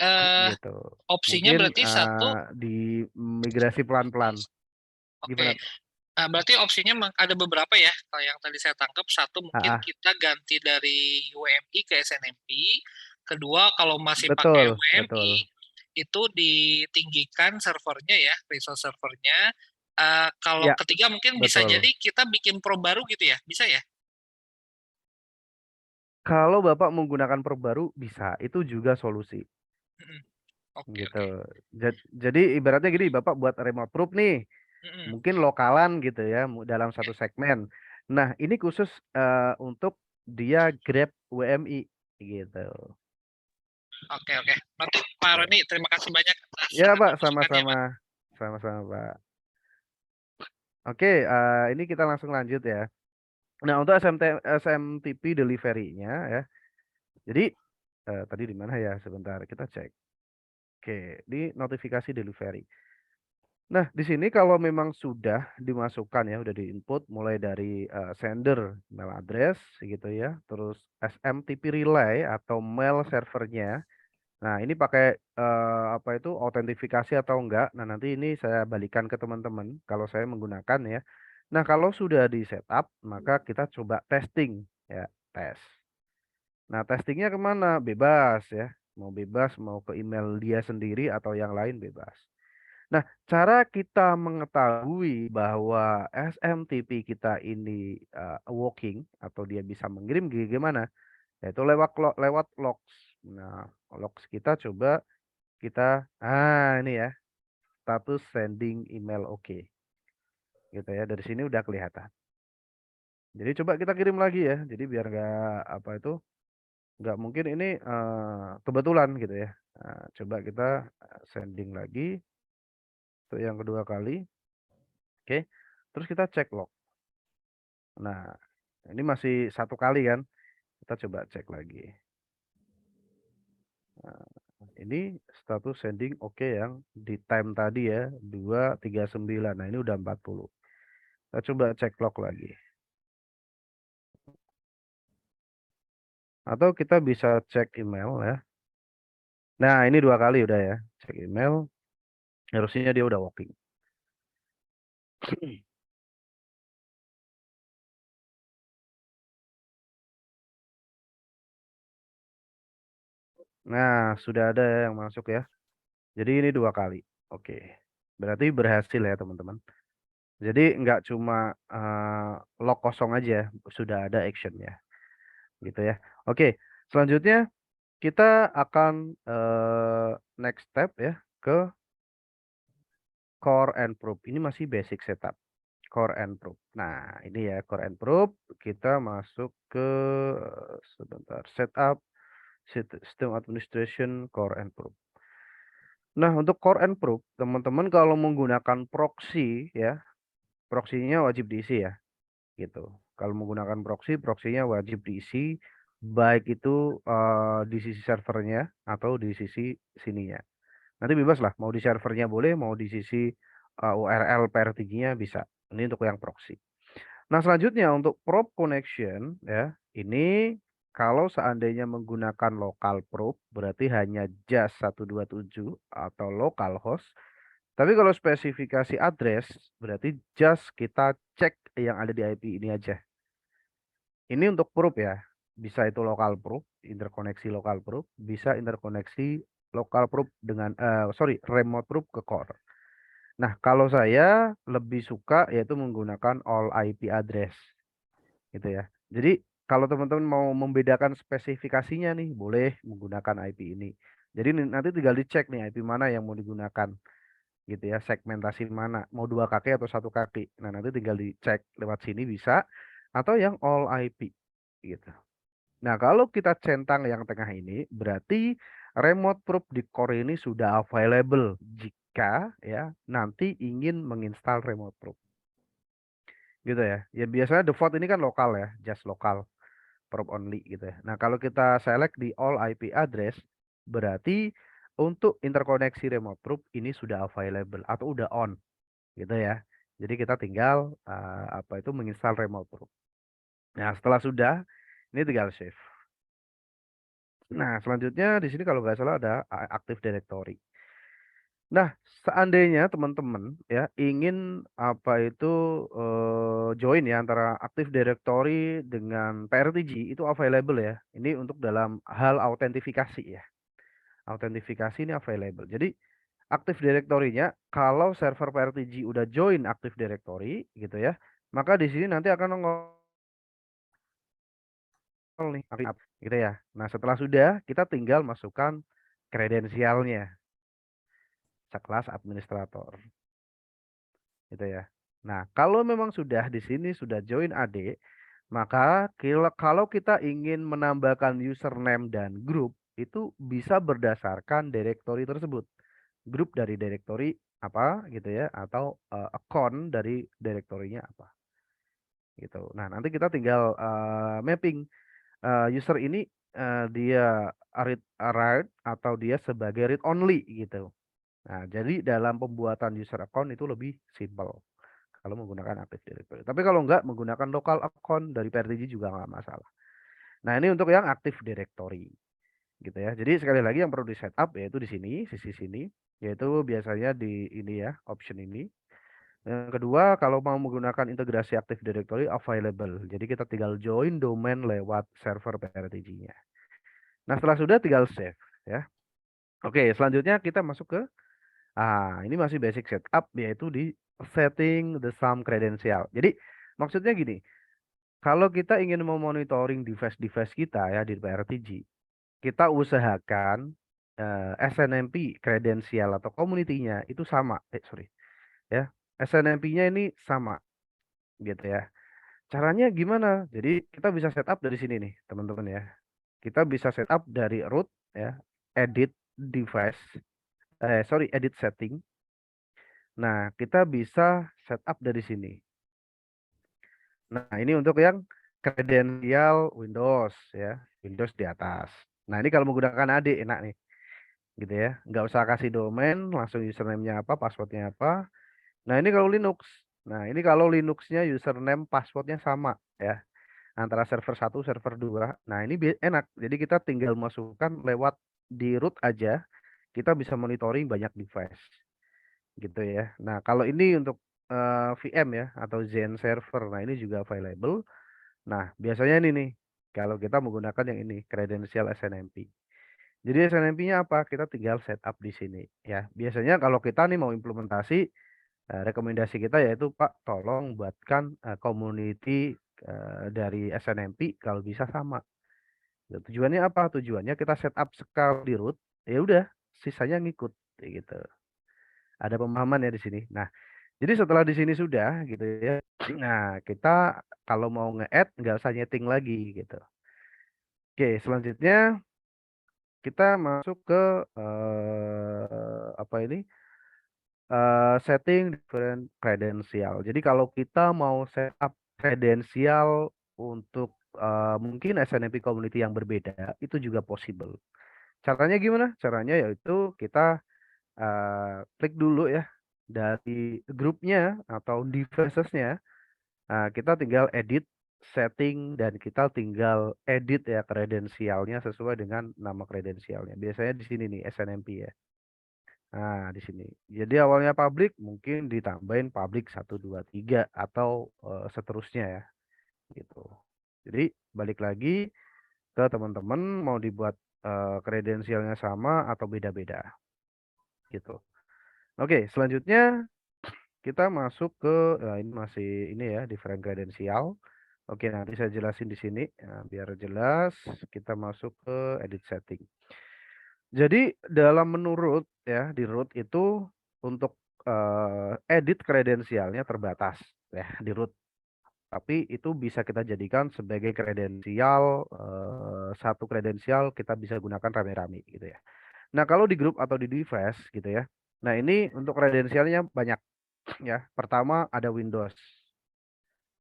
Gitu. opsinya Mungkin berarti satu, di migrasi pelan-pelan. Gimana? oke. Berarti opsinya ada beberapa ya. Kalau yang tadi saya tangkap, satu mungkin Ah, kita ganti dari WMI ke SNMP. Kedua, kalau masih pakai betul, WMI, betul. itu ditinggikan servernya ya, resource servernya. Kalau Ya, ketiga mungkin bisa betul. jadi kita bikin pro baru gitu ya, bisa ya? Kalau Bapak menggunakan perbaru bisa, itu juga solusi Mm-mm. Oke, gitu. oke. Jadi ibaratnya gini, Bapak buat remote proof nih, Mm-mm. mungkin lokalan gitu ya, dalam satu segmen. Nah, ini khusus untuk dia Grab WMI gitu. Oke, oke. Nanti Pak Ya, Roni, terima kasih banyak atas ya Pak, masukannya, sama-sama. Pak. Sama-sama Pak. Oke, ini kita langsung lanjut ya. Nah, untuk SMTP delivery-nya ya. Jadi tadi di mana ya? Sebentar, kita cek. Oke, di notifikasi delivery. Nah, di sini kalau memang sudah dimasukkan ya, udah diinput mulai dari sender email address gitu ya, terus SMTP relay atau mail servernya. Nah, ini pakai apa itu autentifikasi atau enggak? Nah, nanti ini saya balikan ke teman-teman kalau saya menggunakan ya. Nah, kalau sudah di setup, maka kita coba testing ya, tes. Nah, testingnya kemana? Bebas ya. Mau bebas, mau ke email dia sendiri atau yang lain bebas. Nah, cara kita mengetahui bahwa SMTP kita ini working atau dia bisa mengirim gimana? Yaitu lewat logs. Nah, logs kita coba kita ini ya, status sending email oke. Gitu ya. Dari sini udah kelihatan. Jadi coba kita kirim lagi ya. Jadi biar nggak apa itu nggak mungkin ini kebetulan gitu ya. Nah, coba kita sending lagi untuk yang kedua kali. Oke. Terus kita cek log. Nah, ini masih satu kali kan. Kita coba cek lagi. Nah, ini status sending oke yang di time tadi ya 239. Nah, ini udah 40. Kita coba cek log lagi. Atau kita bisa cek email ya. Nah, ini dua kali udah ya. Cek email. Harusnya dia udah working. Nah, sudah ada yang masuk ya. Jadi ini dua kali. Oke. Berarti berhasil ya teman-teman. Jadi nggak cuma log kosong aja, sudah ada action ya. Gitu ya. Oke. Selanjutnya kita akan next step ya ke core and probe. Ini masih basic setup. Core and probe. Nah, ini ya core and probe. Kita masuk ke sebentar setup system administration core and probe. Nah, untuk core and probe, teman-teman kalau menggunakan proxy ya, proxy-nya wajib diisi ya, gitu. Kalau menggunakan proxy, proxy-nya wajib diisi baik itu di sisi servernya atau di sisi sininya. Nanti bebas lah, mau di servernya boleh, mau di sisi URL PRTG-nya bisa. Ini untuk yang proxy. Nah, selanjutnya untuk probe connection ya, ini kalau seandainya menggunakan local probe berarti hanya just 127 atau localhost. Tapi kalau spesifikasi address berarti just kita cek yang ada di IP ini aja. Ini untuk probe ya. Bisa itu local probe, interkoneksi local probe, bisa interkoneksi local probe dengan remote probe ke core. Nah, kalau saya lebih suka yaitu menggunakan all IP address gitu ya. Jadi kalau teman-teman mau membedakan spesifikasinya nih, boleh menggunakan IP ini. Jadi nanti tinggal dicek nih IP mana yang mau digunakan gitu ya, segmentasi mana, mau 2 kaki atau 1 kaki. Nah, nanti tinggal dicek lewat sini bisa atau yang all IP gitu. Nah, kalau kita centang yang tengah ini berarti remote probe di core ini sudah available jika ya nanti ingin menginstal remote probe. Gitu ya. Ya biasanya default ini kan lokal ya, just lokal, probe only gitu ya. Nah, kalau kita select di all IP address berarti untuk interkoneksi remote root ini sudah available atau udah on gitu ya. Jadi kita tinggal menginstal remote root. Nah, setelah sudah ini tinggal save. Nah, selanjutnya di sini kalau nggak salah ada Active Directory. Nah, seandainya teman-teman ya ingin join ya antara Active Directory dengan PRTG itu available ya. Ini untuk dalam hal autentifikasi ya. Autentifikasi ini available. Jadi Active Directory-nya kalau server PRTG udah join Active Directory gitu ya, maka di sini nanti akan nongol nih gitu ya. Nah, setelah sudah kita tinggal masukkan kredensialnya sekelas administrator gitu ya. Nah, kalau memang sudah di sini sudah join AD, maka kalau kita ingin menambahkan username dan grup itu bisa berdasarkan direktori tersebut. Grup dari direktori apa gitu ya atau account dari direktorinya apa gitu. Nah, nanti kita tinggal mapping user ini dia read write atau dia sebagai read only gitu. Nah, jadi dalam pembuatan user account itu lebih simple kalau menggunakan Active Directory. Tapi kalau enggak menggunakan local account dari PRTG juga nggak masalah. Nah, ini untuk yang Active Directory gitu ya. Jadi sekali lagi yang perlu di setup yaitu di sini, sisi sini, yaitu biasanya di ini ya, option ini. Yang kedua, kalau mau menggunakan integrasi Active Directory available. Jadi kita tinggal join domain lewat server PRTG-nya. Nah, setelah sudah tinggal save ya. Oke, selanjutnya kita masuk ke ini masih basic setup yaitu di setting the sum credential. Jadi maksudnya gini, kalau kita ingin memonitoring device-device kita ya di PRTG, kita usahakan SNMP kredensial atau community-nya itu sama. Ya. SNMP-nya ini sama gitu ya. Caranya gimana? Jadi kita bisa setup dari sini nih, teman-teman ya. Kita bisa setup dari root ya, edit device, edit setting. Nah, kita bisa setup dari sini. Nah, ini untuk yang kredensial Windows ya, Windows di atas. Nah, ini kalau menggunakan AD enak nih, gitu ya. Nggak usah kasih domain, langsung username-nya apa, password-nya apa. Nah, ini kalau Linux. Nah, ini kalau Linux-nya username, password-nya sama ya. Antara server 1, server 2. Nah, ini enak. Jadi kita tinggal masukkan lewat di root aja, kita bisa monitoring banyak device. Gitu ya. Nah, kalau ini untuk VM ya atau Zen server. Nah, ini juga available. Nah, biasanya ini nih, kalau kita menggunakan yang ini, kredensial SNMP. Jadi SNMP-nya apa? Kita tinggal setup di sini ya. Biasanya kalau kita nih mau implementasi, rekomendasi kita yaitu Pak, tolong buatkan community dari SNMP kalau bisa sama. Tujuannya apa? Tujuannya kita setup sekali di root, ya udah, sisanya ngikut gitu. Ada pemahaman ya di sini. Nah, jadi setelah di sini sudah gitu ya. Nah, kita kalau mau nge-add nggak usah nyeting lagi gitu. Oke, selanjutnya kita masuk ke setting different credential. Jadi kalau kita mau setup kredensial untuk mungkin SNMP community yang berbeda, itu juga possible. Caranya gimana? Caranya yaitu kita klik dulu ya dari grupnya atau devices-nya. Nah, kita tinggal edit setting dan kita tinggal edit ya kredensialnya sesuai dengan nama kredensialnya. Biasanya di sini nih SNMP ya. Nah, di sini. Jadi awalnya public mungkin ditambahin public 1 2 3 atau seterusnya ya gitu. Jadi balik lagi ke teman-teman mau dibuat kredensialnya sama atau beda-beda gitu. Oke, selanjutnya kita masuk ke ini masih ini ya different kredensial. Oke, nanti saya jelasin di sini. Nah, biar jelas, kita masuk ke edit setting. Jadi dalam menu root ya, di root itu untuk edit kredensialnya terbatas ya di root. Tapi itu bisa kita jadikan sebagai kredensial, satu kredensial kita bisa gunakan rame-rame gitu ya. Nah, kalau di grup atau di device gitu ya. Nah, ini untuk kredensialnya banyak ya. Pertama ada Windows.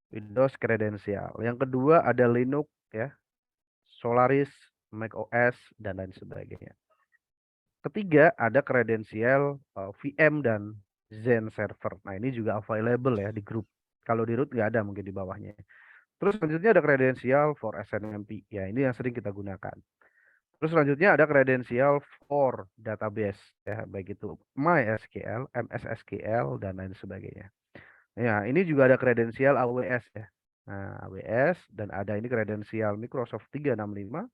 Windows kredensial. Yang kedua ada Linux ya, Solaris, Mac OS dan lain sebagainya. ketiga ada kredensial VM dan Zen server. Nah, ini juga available ya di grup. Kalau di root nggak ada mungkin di bawahnya. Terus selanjutnya ada kredensial for SNMP. Ya, ini yang sering kita gunakan. Terus selanjutnya ada kredensial for database ya, baik itu MySQL, MS SQL dan lain sebagainya. Ya, ini juga ada kredensial AWS ya. Nah, AWS dan ada ini kredensial Microsoft 365,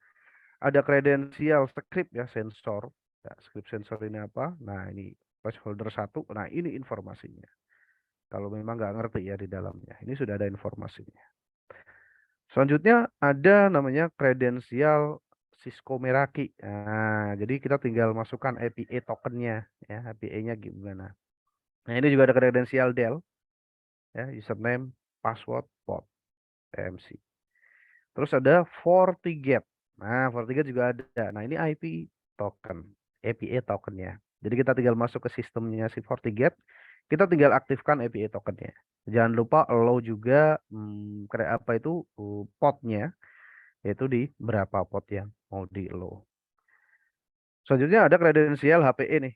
ada kredensial script ya, sensor. Ya, script sensor ini apa? Nah, ini placeholder 1. Nah, ini informasinya. Kalau memang nggak ngerti ya di dalamnya, ini sudah ada informasinya. Selanjutnya ada namanya kredensial Cisco Meraki. Nah, jadi kita tinggal masukkan API tokennya ya, API-nya gimana. Nah, ini juga ada kredensial Dell ya, username, password, port, PMC. Terus ada FortiGate. Nah, FortiGate juga ada. Nah, ini IP token, API tokennya. Jadi kita tinggal masuk ke sistemnya si FortiGate, kita tinggal aktifkan API tokennya. Jangan lupa allow juga apa itu potnya, yaitu di berapa pot yang mau di allow. Selanjutnya ada kredensial HPE nih.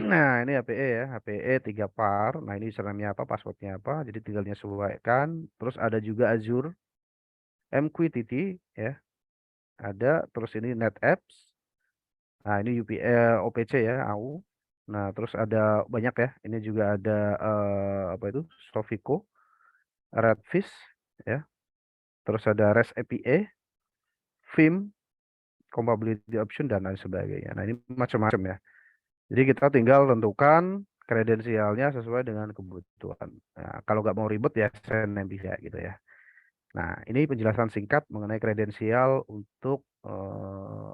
Nah, ini HPE ya, HPE 3 par. Nah, ini username-nya apa, passwordnya apa. Jadi tinggal menyesuaikan. Terus ada juga Azure MQTT ya. Ada, terus ini NetApps. Nah, ini OPC ya, AU. Nah, terus ada banyak ya. Ini juga ada apa itu? Sofico, Redfish ya. Terus ada REST API, Vim, compatibility option dan lain sebagainya. Nah, ini macam-macam ya. Jadi kita tinggal tentukan kredensialnya sesuai dengan kebutuhan. Nah, kalau nggak mau ribet ya send bisa gitu ya. Nah, ini penjelasan singkat mengenai kredensial untuk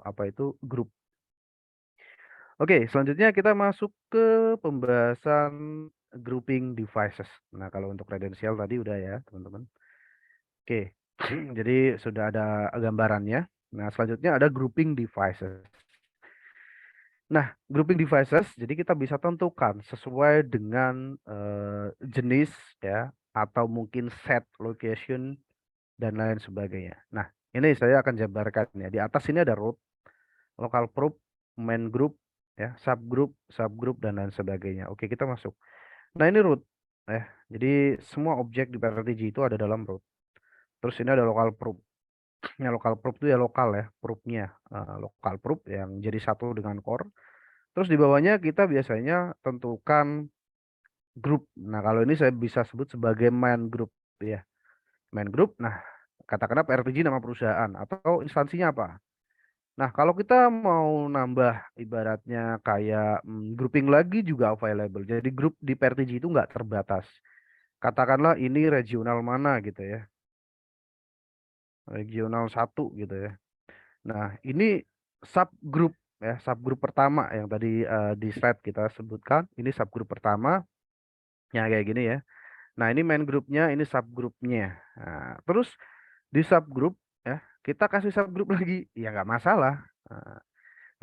apa itu grup. Oke, selanjutnya kita masuk ke pembahasan grouping devices. Nah, kalau untuk kredensial tadi udah ya, teman-teman. Oke, jadi sudah ada gambarannya. Nah, selanjutnya ada grouping devices. Nah, grouping devices, jadi kita bisa tentukan sesuai dengan jenis ya, atau mungkin set location dan lain sebagainya. Nah, ini saya akan jabarkan ya. Di atas ini ada root, local group, main group, ya, subgroup, subgroup dan lain sebagainya. Oke, kita masuk. Nah, ini root ya. Jadi semua objek di PRTG itu ada dalam root. Terus ini ada local proof. Ya, local proof itu ya lokal ya, proofnya local proof yang jadi satu dengan core. Terus di bawahnya kita biasanya tentukan grup. Nah, kalau ini saya bisa sebut sebagai main group ya. Main group. Nah, katakanlah PRTG nama perusahaan atau instansinya apa. Nah, kalau kita mau nambah ibaratnya kayak grouping lagi juga available. Jadi grup di PRTG itu nggak terbatas. Katakanlah ini regional mana gitu ya. Regional 1 gitu ya. Nah, ini subgroup ya, subgroup pertama yang tadi di slide kita sebutkan. Ini subgroup pertama yang kayak gini ya. Nah, ini main grupnya, ini subgrupnya. Nah, terus di subgroup ya, kita kasih subgroup lagi, ya nggak masalah. Nah,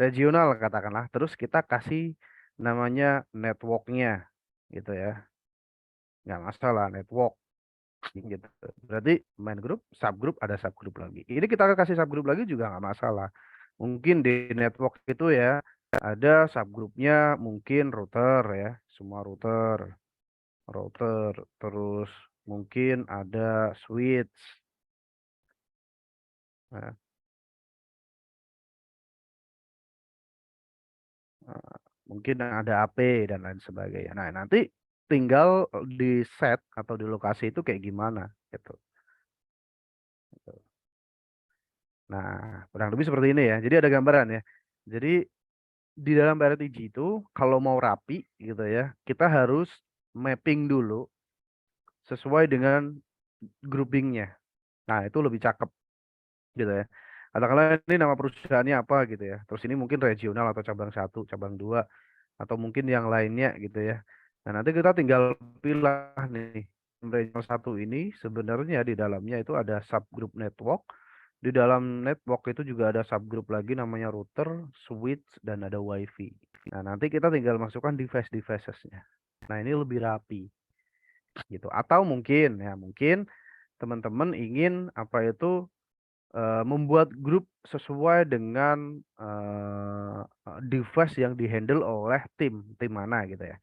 regional katakanlah, terus kita kasih namanya networknya, gitu ya, nggak masalah network, gitu. Berarti main grup, subgroup ada subgroup lagi. Ini kita kasih subgroup lagi juga nggak masalah. Mungkin di network itu ya ada subgrupnya mungkin router ya, semua router, terus mungkin ada switch, nah, mungkin ada AP dan lain sebagainya. Nah, nanti tinggal di set atau di lokasi itu kayak gimana gitu. Nah, kurang lebih seperti ini ya. Jadi ada gambaran ya. Jadi di dalam PRTG itu kalau mau rapi gitu ya, kita harus mapping dulu sesuai dengan groupingnya. Nah, itu lebih cakep gitu ya. Katakanlah ini nama perusahaannya apa gitu ya. Terus ini mungkin regional atau cabang 1, cabang 2, atau mungkin yang lainnya gitu ya. Nah, nanti kita tinggal pilih nih. Regional 1 ini sebenarnya di dalamnya itu ada subgroup network. Di dalam network itu juga ada subgroup lagi namanya router, switch, dan ada wifi. Nah, nanti kita tinggal masukkan device-devicesnya. Nah, ini lebih rapi gitu. Atau mungkin ya, mungkin teman-teman ingin apa itu membuat grup sesuai dengan device yang dihandle oleh tim mana gitu ya.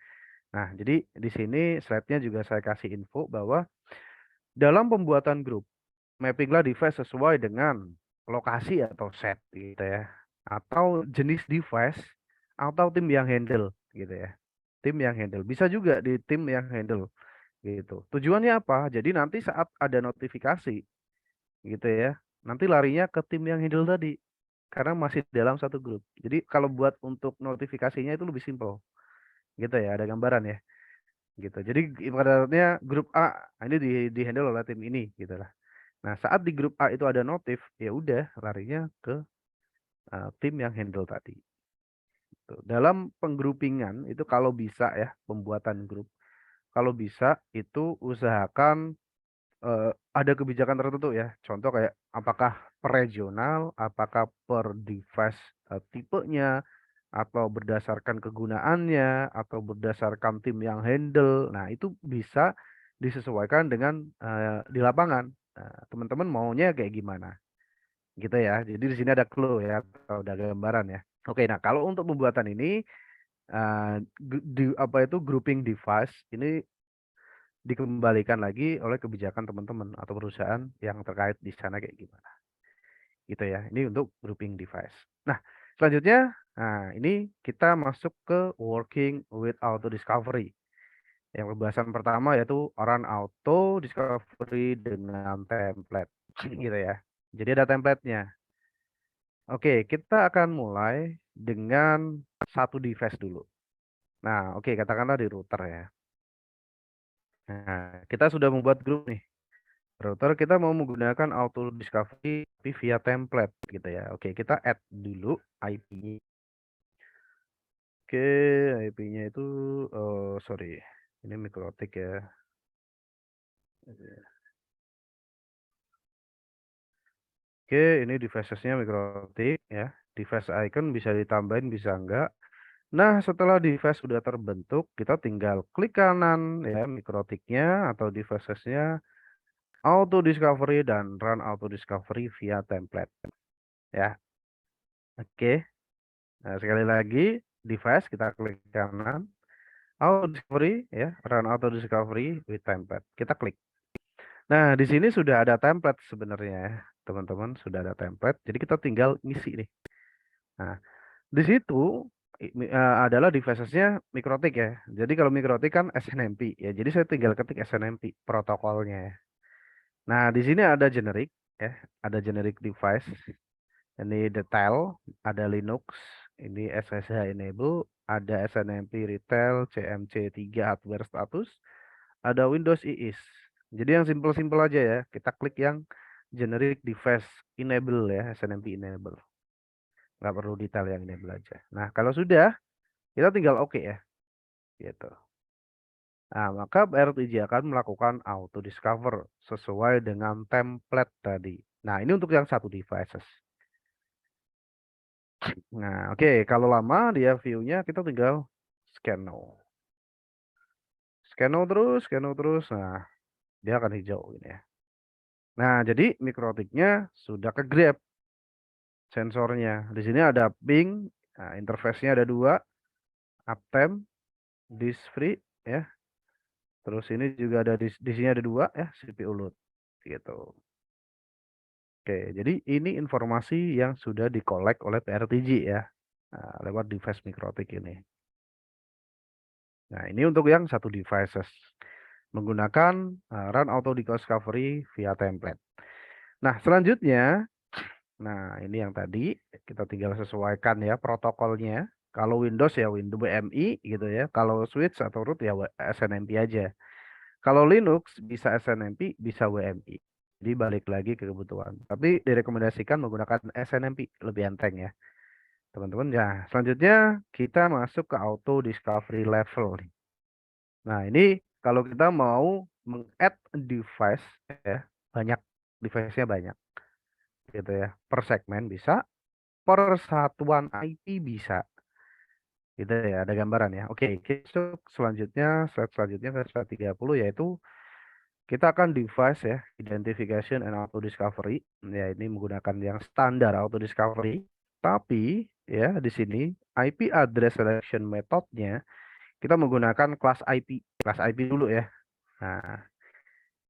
Nah, jadi di sini slide-nya juga saya kasih info bahwa dalam pembuatan grup, mappinglah device sesuai dengan lokasi atau set gitu ya. Atau jenis device atau tim yang handle gitu ya. Tim yang handle. Bisa juga di tim yang handle gitu. Tujuannya apa? Jadi nanti saat ada notifikasi gitu ya, nanti larinya ke tim yang handle tadi. Karena masih dalam satu grup. Jadi kalau buat untuk notifikasinya itu lebih simpel. Gitu ya, ada gambaran ya. Gitu. Jadi ibaratnya grup A ini di handle oleh tim ini gitu lah. Nah, saat di grup A itu ada notif, ya udah larinya ke tim yang handle tadi. Tuh. Dalam penggroupingan itu kalau bisa ya, pembuatan grup, kalau bisa itu usahakan ada kebijakan tertentu ya. Contoh kayak apakah per regional, apakah per device tipenya, atau berdasarkan kegunaannya, atau berdasarkan tim yang handle. Nah, itu bisa disesuaikan dengan di lapangan. Nah, teman-teman maunya kayak gimana? Gitu ya. Jadi di sini ada clue ya, atau ada gambaran ya. Oke, nah kalau untuk pembuatan ini apa itu grouping device ini dikembalikan lagi oleh kebijakan teman-teman atau perusahaan yang terkait di sana kayak gimana. Gitu ya. Ini untuk grouping device. Nah, selanjutnya ini kita masuk ke working with auto discovery. Yang pembahasan pertama yaitu run auto discovery dengan template gitu ya. Jadi ada template-nya. Oke, kita akan mulai dengan satu device dulu. Nah, oke, katakanlah di router ya. Nah, kita sudah membuat grup nih. Router kita mau menggunakan auto discovery tapi via template gitu ya. Oke, kita add dulu IP-nya. Oke, IP-nya itu sorry. Ini mikrotik ya. Oke, ini devices-nya mikrotik ya. Device icon bisa ditambahin bisa enggak. Nah, setelah device sudah terbentuk, kita tinggal klik kanan ya mikrotiknya atau devices-nya, auto discovery dan run auto discovery via template ya. Oke. Nah, sekali lagi device kita klik kanan, auto discovery ya, run auto discovery with template. Kita klik. Nah, di sini sudah ada template sebenarnya ya, teman-teman, sudah ada template. Jadi kita tinggal ngisi nih. Nah, di situ adalah devices-nya mikrotik ya. Jadi kalau mikrotik kan SNMP ya. Jadi saya tinggal ketik SNMP protokolnya ya. Nah, di sini ada generic ya, ada generic device. Ini detail, ada Linux, ini SSH enable, ada SNMP retail, CMC3 hardware status, ada Windows IIS. Jadi yang simple-simple aja ya. Kita klik yang generic device enable ya, SNMP enable. Nggak perlu detail yang enable aja. Nah, kalau sudah, kita tinggal oke ya. Gitu. Nah, maka PRTG akan melakukan auto discover sesuai dengan template tadi. Nah, ini untuk yang satu devices. Nah, oke, kalau lama dia view-nya kita tinggal scan now. Scan now terus. Nah, dia akan hijau ini ya. Nah, jadi mikrotiknya sudah ke grab sensornya. Di sini ada ping, nah, interface-nya ada 2, uptime, disk free ya. Terus ini juga ada di sini ada 2 ya, CPU load gitu. Oke, jadi ini informasi yang sudah di-collect oleh PRTG ya. Nah, lewat device mikrotik ini. Nah, ini untuk yang satu devices menggunakan run auto discovery via template. Nah, selanjutnya, nah ini yang tadi kita tinggal sesuaikan ya protokolnya. Kalau Windows ya Windows WMI gitu ya. Kalau switch atau root ya SNMP aja. Kalau Linux bisa SNMP, bisa WMI. Jadi balik lagi ke kebutuhan. Tapi direkomendasikan menggunakan SNMP lebih enteng ya, teman-teman. Ya, selanjutnya kita masuk ke auto discovery level nih. Nah, ini kalau kita mau meng-add device ya, banyak device-nya banyak. Gitu ya. Per segmen bisa, per satuan IP bisa. Gitu ya, ada gambaran ya. Oke, kita masuk selanjutnya, slide selanjutnya ke slide 30 yaitu kita akan device ya, identification and auto discovery. Ya, ini menggunakan yang standar auto discovery. Tapi ya di sini IP address selection methodnya kita menggunakan kelas IP dulu ya. Nah,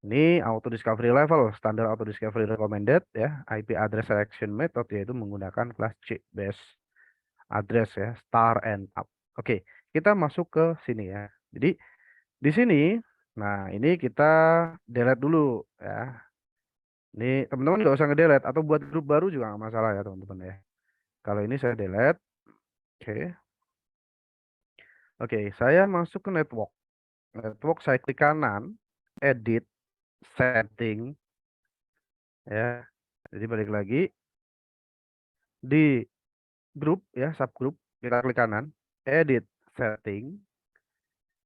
ini auto discovery level, standar auto discovery recommended ya, IP address selection method yaitu menggunakan kelas C base address ya, star and up. Oke, kita masuk ke sini ya. Jadi di sini, nah ini kita delete dulu ya. Ini teman-teman nggak usah ngedelete atau buat grup baru juga nggak masalah ya teman-teman ya. Kalau ini saya delete, oke. Oke, saya masuk ke network. Network saya klik kanan, edit, setting, ya. Jadi balik lagi di grup ya, subgroup kita klik kanan, edit, setting.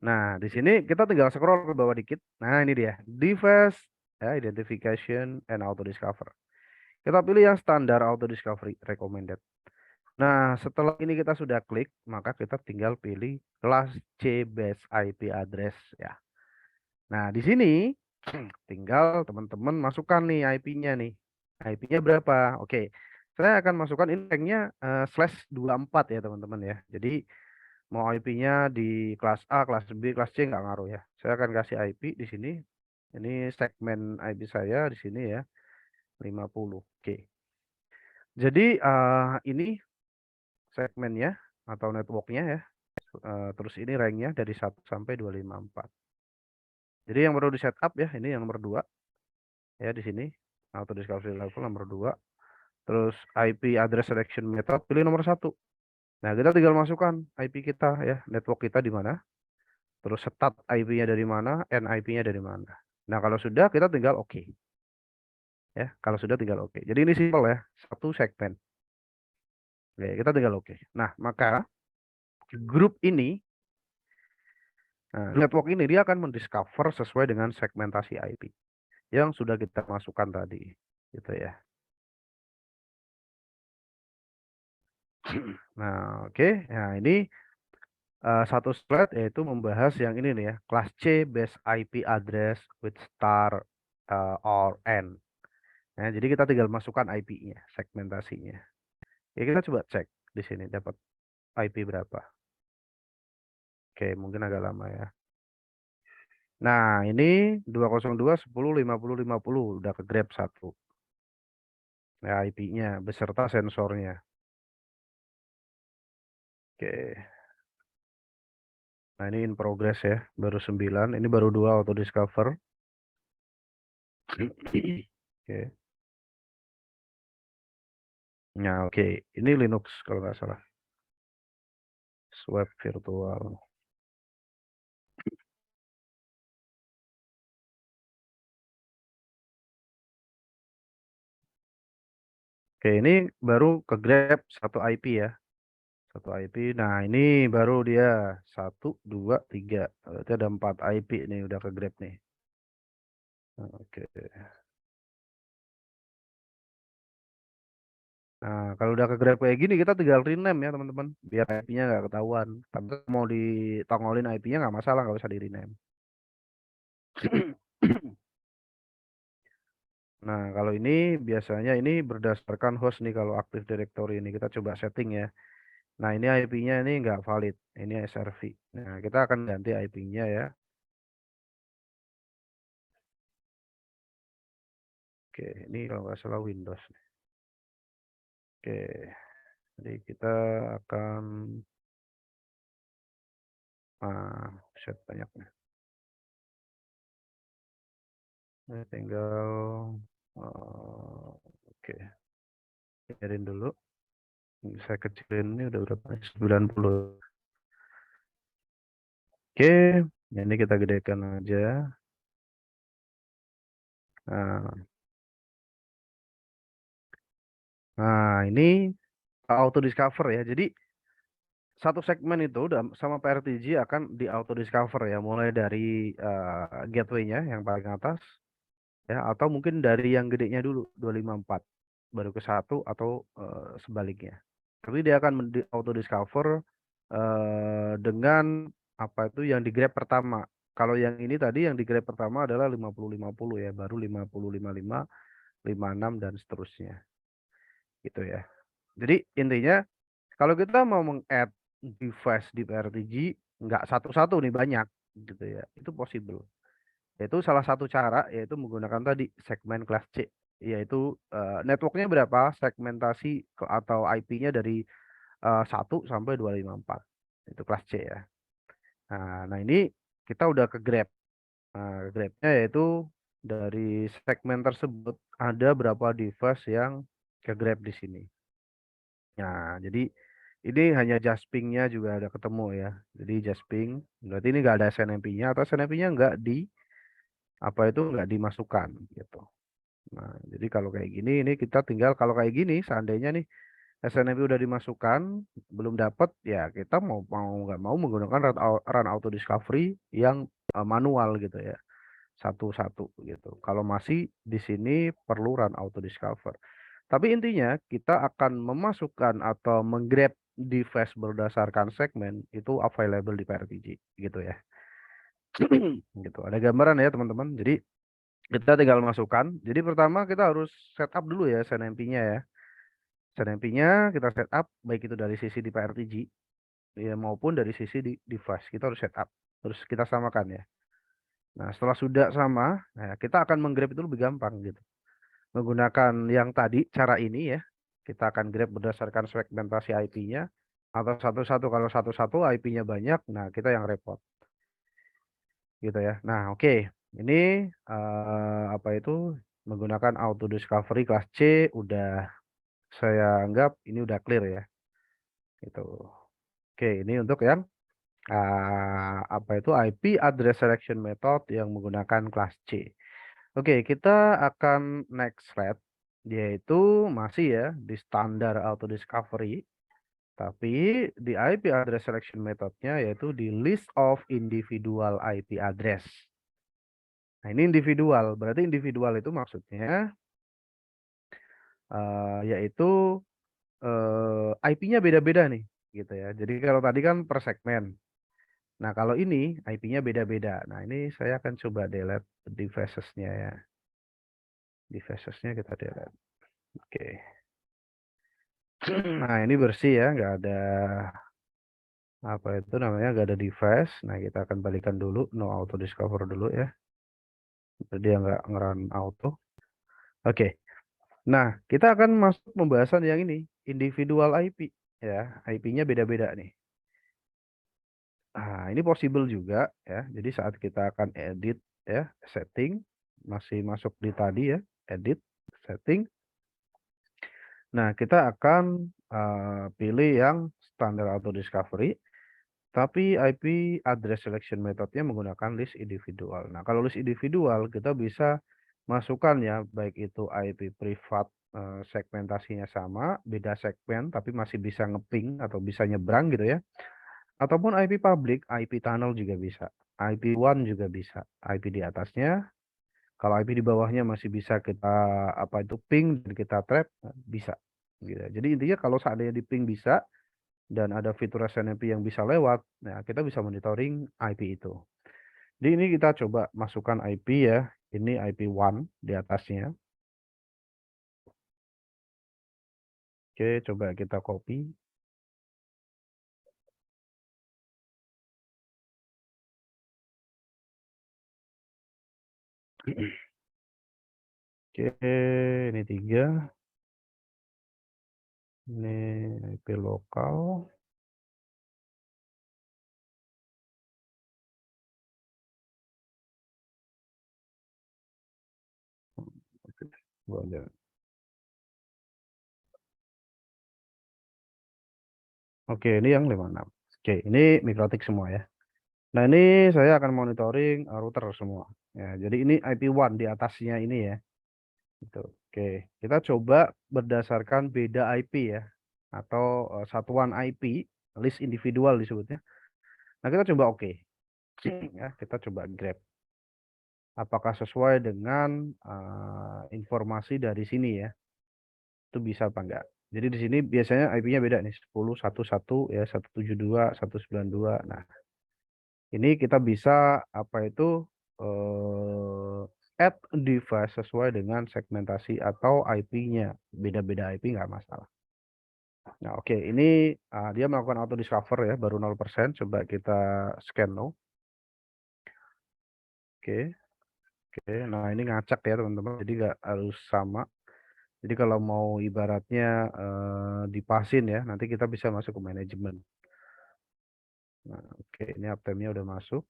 Nah, di sini kita tinggal scroll ke bawah dikit. Nah, ini dia, device ya, identification and auto discover. Kita pilih yang standar auto discovery recommended. Nah, setelah ini kita sudah klik, maka kita tinggal pilih kelas C base IP address ya. Nah, di sini tinggal teman-teman masukkan nih IP-nya nih. IP-nya berapa? Oke. Saya akan masukkan ini ranknya /24 ya teman-teman ya. Jadi mau IP-nya di kelas A, kelas B, kelas C nggak ngaruh ya. Saya akan kasih IP di sini. Ini segmen IP saya di sini ya. 50. Oke. Jadi ini segmennya atau networknya ya. Terus ini ranknya dari 1 sampai 254. Jadi yang perlu di setup ya, ini yang nomor 2 ya di sini auto discovery level nomor 2. Terus IP address selection method pilih nomor 1. Nah, kita tinggal masukkan IP kita ya, network kita di mana. Terus start IP-nya dari mana, end IP-nya dari mana. Nah, kalau sudah kita tinggal oke. Ya, kalau sudah tinggal oke. Jadi ini simpel ya, satu segmen. Oke, kita tinggal oke. Nah, maka grup ini network ini dia akan mendiscover sesuai dengan segmentasi IP yang sudah kita masukkan tadi, gitu ya. Nah, oke. Nah, ini satu slide yaitu membahas yang ini nih ya, kelas C base IP address with star or N. Nah, jadi kita tinggal masukkan IP-nya, segmentasinya. Ya, kita coba cek di sini dapat IP berapa. Oke, mungkin agak lama ya. Nah, ini 202 10 50 50 udah ke grab 1. Nah, IP-nya beserta sensornya. Oke. Nah, ini in progress ya, baru 9, ini baru 2 auto discover. Oke. Nah, oke. Ini Linux kalau nggak salah. Web virtual. Oke, ini baru ke grab 1 IP ya. 1 IP. Nah, ini baru dia 1, 2, 3. Berarti ada 4 IP nih udah ke grab nih. Oke. Nah, kalau udah ke grab kayak gini kita tinggal rename ya teman-teman. Biar IP-nya nggak ketahuan. Tapi mau ditongolin IP-nya nggak masalah, nggak usah di rename. Nah, kalau ini biasanya ini berdasarkan host nih kalau Active Directory ini. Kita coba setting ya. Nah, ini IP-nya ini nggak valid. Ini SRV. Nah, kita akan ganti IP-nya ya. Oke, ini kalau nggak salah Windows. Oke, jadi kita akan set banyaknya. Nah, tinggal oke, biarin dulu. Saya kecilin ini udah berapa? 90. Oke, ini kita gedekan aja. Nah, ini auto discover ya. Jadi satu segmen itu sama PRTG akan di auto discover ya, mulai dari gateway-nya yang paling atas ya, atau mungkin dari yang gedenya dulu 254 baru ke 1 atau sebaliknya. Tapi dia akan auto discover dengan apa itu yang di grab pertama Kalau yang ini tadi yang di grab pertama adalah 50-50 ya, baru 50-55, 56 dan seterusnya. Gitu ya. Jadi intinya kalau kita mau meng-add device di PRTG nggak satu-satu nih, banyak gitu ya. Itu possible. Yaitu salah satu cara yaitu menggunakan tadi segmen kelas C, yaitu networknya berapa, segmentasi atau IP-nya dari 1 sampai 254. Itu kelas C ya. Nah ini kita udah ke grab. Nah, grabnya yaitu dari segmen tersebut ada berapa device yang ke grab di sini. Nah, jadi ini hanya jasping-nya juga ada ketemu ya. Jadi jasping, berarti ini nggak ada SNMP-nya atau SNMP-nya nggak di apa itu nggak dimasukkan gitu. Nah, jadi kalau kayak gini, ini kita tinggal kalau kayak gini, seandainya nih SNMP udah dimasukkan, belum dapat, ya kita mau mau nggak mau menggunakan run auto discovery yang manual gitu ya, satu-satu gitu. Kalau masih di sini perlu run auto discover. Tapi intinya kita akan memasukkan atau menggrab device berdasarkan segmen itu available di PRTG gitu ya. Gitu. Ada gambaran ya teman-teman. Jadi kita tinggal masukkan. Jadi pertama kita harus setup dulu ya SNMP-nya ya. SNMP-nya kita setup baik itu dari sisi di PRTG ya maupun dari sisi di device. Kita harus setup. Terus kita samakan ya. Nah, setelah sudah sama, nah kita akan menggrab itu lebih gampang gitu. Menggunakan yang tadi cara ini ya. Kita akan grab berdasarkan segmentasi IP-nya atau satu-satu, kalau satu-satu IP-nya banyak, nah kita yang repot. Gitu ya. Nah, oke. Ini apa itu menggunakan auto discovery kelas C udah saya anggap ini udah clear ya. Gitu. Oke, ini untuk yang apa itu IP address selection method yang menggunakan kelas C. Oke, kita akan next slide, yaitu masih ya di standar auto discovery, tapi di IP address selection methodnya yaitu di list of individual IP address. Nah ini individual, berarti individual itu maksudnya yaitu IP-nya beda-beda nih, gitu ya. Jadi kalau tadi kan per segmen. Nah kalau ini IP-nya beda-beda. Nah ini saya akan coba delete devices-nya ya. Devices-nya kita delete. Oke. Nah ini bersih ya, nggak ada apa itu namanya, nggak ada device. Nah kita akan balikan dulu, no auto discover dulu ya. Dia nggak ngerun auto. Oke. Nah kita akan masuk pembahasan yang ini, individual IP ya. IP-nya beda-beda nih. Nah ini possible juga ya. Jadi saat kita akan edit ya, setting masih masuk di tadi ya, edit setting. Nah kita akan pilih yang standar auto discovery. Tapi IP address selection methodnya menggunakan list individual. Nah, kalau list individual kita bisa masukkan ya, baik itu IP privat segmentasinya sama, beda segmen tapi masih bisa ngeping atau bisa nyebrang gitu ya. Ataupun IP public, IP tunnel juga bisa. IP one juga bisa. IP di atasnya, kalau IP di bawahnya masih bisa kita apa itu ping dan kita trap, bisa. Gitu. Jadi intinya kalau seandainya di ping bisa, dan ada fitur SNMP yang bisa lewat, nah kita bisa monitoring IP itu. Di ini kita coba masukkan IP ya, ini IP1 di atasnya. Oke, coba kita copy. Oke, ini 3. Ini IP lokal. Oke, ini yang 56. Oke, ini mikrotik semua ya. Nah, ini saya akan monitoring router semua. Ya, jadi ini IP1 di atasnya ini ya. Gitu. Oke, kita coba berdasarkan beda IP ya, atau satuan IP, list individual disebutnya. Nah, kita coba oke. Ya, kita coba grab. Apakah sesuai dengan informasi dari sini ya? Itu bisa apa enggak? Jadi di sini biasanya IP-nya beda nih, 10.11 ya, 172, 192. Nah, Ini kita bisa add device sesuai dengan segmentasi atau IP-nya. Beda-beda IP nggak masalah. Nah, oke, ini dia melakukan auto discover ya, baru 0%. Coba kita scan now. Oke. Oke, nah ini ngacak ya teman-teman, jadi nggak harus sama. Jadi kalau mau ibaratnya dipasin ya, nanti kita bisa masuk ke manajemen. Nah, oke, ini uptime-nya udah masuk.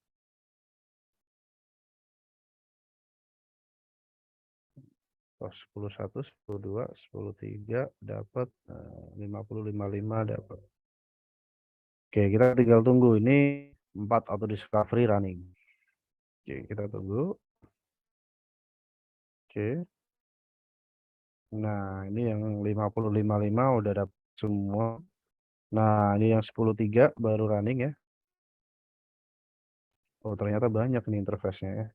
Oh, 10.1, 10.2, 10.3 dapat 50.55 dapat. Oke, kita tinggal tunggu ini 4 auto discovery running. Oke, kita tunggu. Oke. Nah, ini yang 50.55 udah dapat semua. Nah, ini yang 10.3 baru running ya. Oh, ternyata banyak nih interface-nya ya.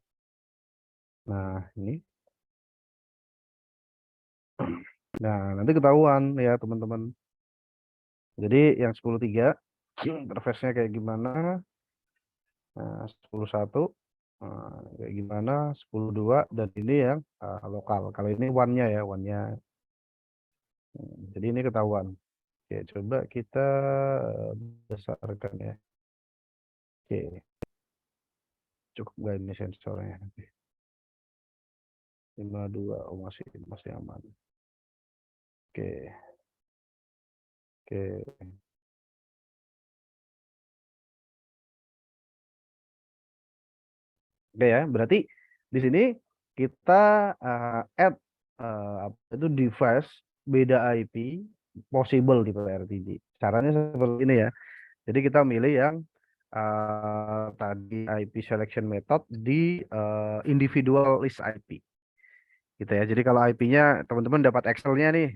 Nah, ini. Nah, nanti ketahuan ya teman-teman. Jadi yang 10.3 interface-nya kayak gimana? Nah, 10.1 kayak gimana? 10.2 dan ini yang lokal. Kalau ini one-nya ya, one-nya. Jadi ini ketahuan. Oke, coba kita besarkan ya. Oke. Cukup nggak ini sensornya? 52, oh masih aman. Oke. Oke. Oke ya, berarti di sini kita add itu device beda IP possible di PRTG. Caranya seperti ini ya. Jadi kita milih yang tadi IP selection method di individual list IP. Gitu ya. Jadi kalau IP-nya teman-teman dapat Excel-nya nih,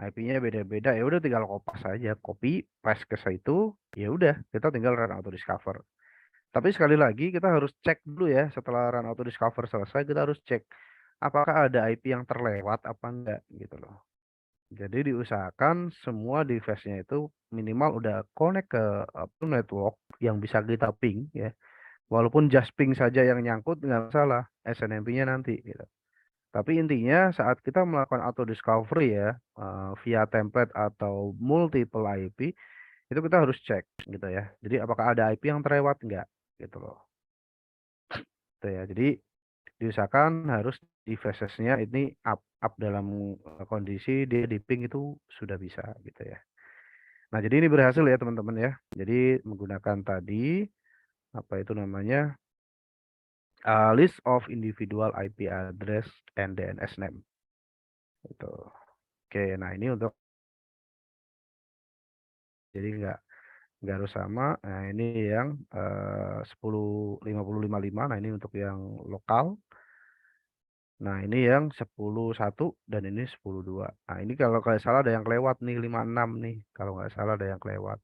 IP-nya beda-beda ya udah tinggal kopas aja, copy paste ke situ, ya udah kita tinggal run auto discover. Tapi sekali lagi kita harus cek dulu ya, setelah run auto discover selesai kita harus cek apakah ada IP yang terlewat apa enggak gitu loh. Jadi diusahakan semua device-nya itu minimal udah connect ke network yang bisa kita ping ya. Walaupun just ping saja yang nyangkut nggak masalah, SNMP-nya nanti gitu. Tapi intinya saat kita melakukan auto discovery ya via template atau multiple IP itu kita harus cek gitu ya. Jadi apakah ada IP yang terlewat enggak gitu loh. Gitu ya. Jadi diusahakan harus devices-nya ini up dalam kondisi dia di ping itu sudah bisa gitu ya. Nah, jadi ini berhasil ya teman-teman ya. Jadi menggunakan tadi apa itu namanya list of individual IP address and DNS name. Itu. Oke, nah ini untuk jadi nggak harus sama. Nah, ini yang 10.50.55. Nah, ini untuk yang lokal. Nah, ini yang 10.1 dan ini 10.2. Nah, ini kalau nggak salah ada yang kelewat nih 56 nih. Kalau nggak salah ada yang kelewat.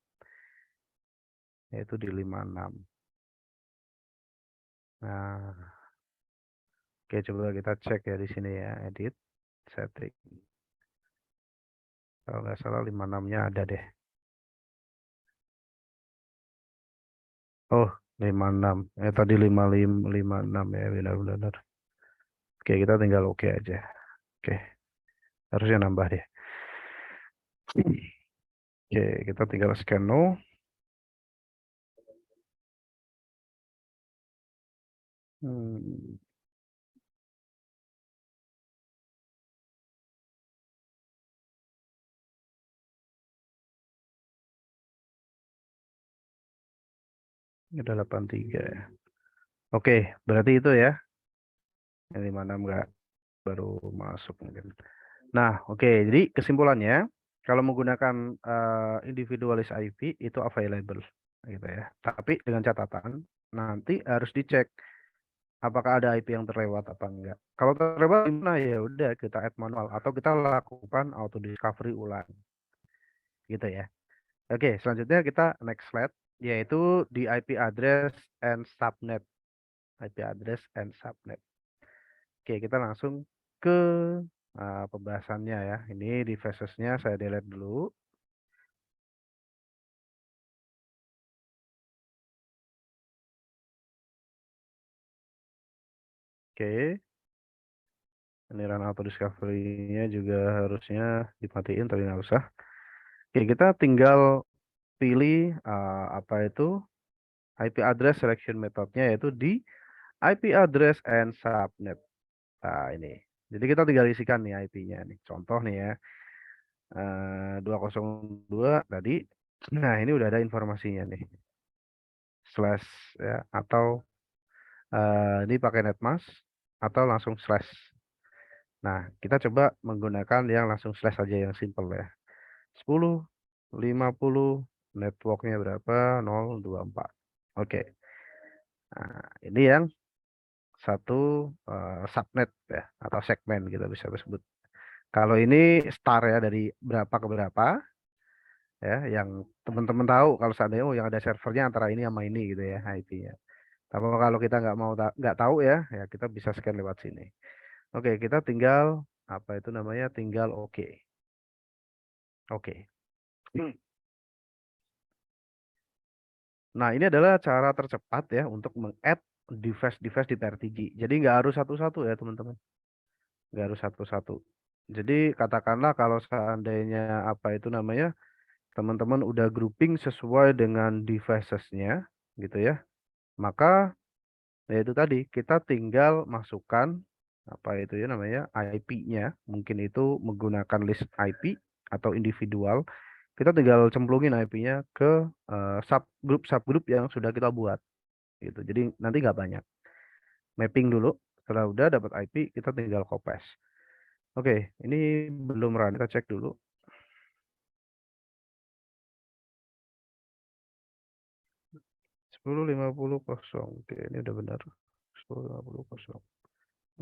Yaitu di 56. Nah, oke coba kita cek ya di sini ya, edit, setting. Kalau nggak salah 56-nya ada deh. Oh, 56. Tadi 55, 56 ya, benar-benar. Oke, kita tinggal oke aja. Oke, harusnya nambah deh. Oke, kita tinggal scan no. Ini ada 83 ya. Oke, berarti itu ya. Yang 56 nggak baru masuk mungkin. Nah, oke. Jadi kesimpulannya, kalau menggunakan individualis IP itu available, gitu ya. Tapi dengan catatan nanti harus dicek apakah ada IP yang terlewat apa enggak. Kalau terlewat gimana ya udah kita add manual atau kita lakukan auto discovery ulang, gitu ya. Oke, selanjutnya kita next slide yaitu di IP address and subnet. IP address and subnet. Oke, kita langsung ke pembahasannya ya. Ini devices-nya saya delete dulu. Oke. Ini run auto discovery-nya juga harusnya dimatiin, tapi nggak usah. Oke, kita tinggal pilih apa itu IP address selection methodnya, yaitu di IP address and subnet. Nah, ini. Jadi kita tinggal isikan nih IP-nya nih. Contoh nih ya. 202 tadi. Nah, ini udah ada informasinya nih. Slash ya, atau ini pakai netmask atau langsung slash. Nah, kita coba menggunakan yang langsung slash aja yang simple ya. 10, 50, networknya berapa? 024. Oke. Nah, ini yang satu subnet ya, atau segmen kita bisa sebut. Kalau ini star ya, dari berapa ke berapa ya, yang teman-teman tahu kalau seandainya yang ada servernya antara ini sama ini gitu ya IP-nya. Tapi kalau kita nggak tahu ya, ya kita bisa scan lewat sini. Oke, kita tinggal apa itu namanya? Tinggal oke. Oke. Nah, ini adalah cara tercepat ya untuk meng-add device-device di PRTG. Jadi nggak harus satu-satu ya teman-teman. Nggak harus satu-satu. Jadi katakanlah kalau seandainya apa itu namanya, teman-teman udah grouping sesuai dengan devices-nya gitu ya. Maka ya itu tadi, kita tinggal masukkan apa itu ya namanya IP-nya. Mungkin itu menggunakan list IP atau individual. Kita tinggal cemplungin IP-nya ke subgroup yang sudah kita buat gitu. Jadi nanti nggak banyak. Mapping dulu. Setelah udah dapat IP, kita tinggal copy. Oke, ini belum run. Kita cek dulu. 10.50.0. Oke, ini udah benar. 10.50.0.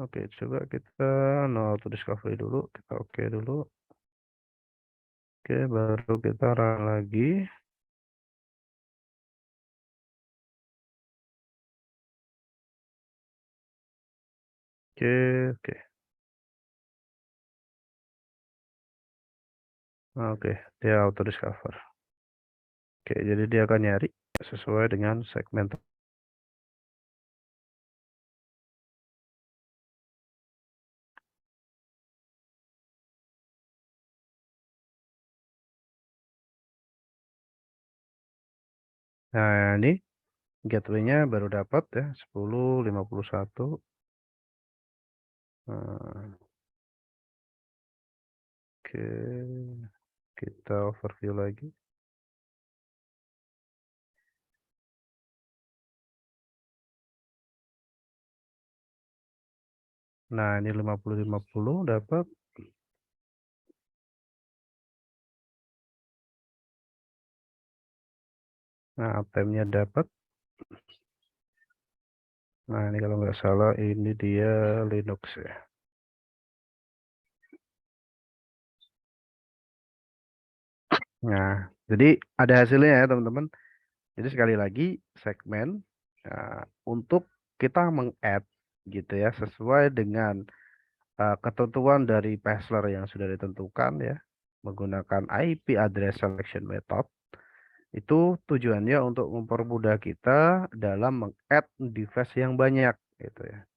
Oke, coba kita no auto discovery dulu. Kita oke dulu. Oke, baru kita run lagi. Oke, oke. Oke, dia auto discover. Oke, jadi dia akan nyari sesuai dengan segmen. Nah, ini gateway-nya baru dapat ya 10.51. Oke, kita overview lagi. Nah, ini 50.50 dapat. Nah, uptime-nya dapat. Nah, ini kalau nggak salah ini dia Linux ya. Nah, jadi ada hasilnya ya teman-teman. Jadi sekali lagi segmen untuk kita meng-add gitu ya sesuai dengan ketentuan dari Passler yang sudah ditentukan ya menggunakan IP address selection method. Itu tujuannya untuk mempermudah kita dalam meng-add device yang banyak gitu ya.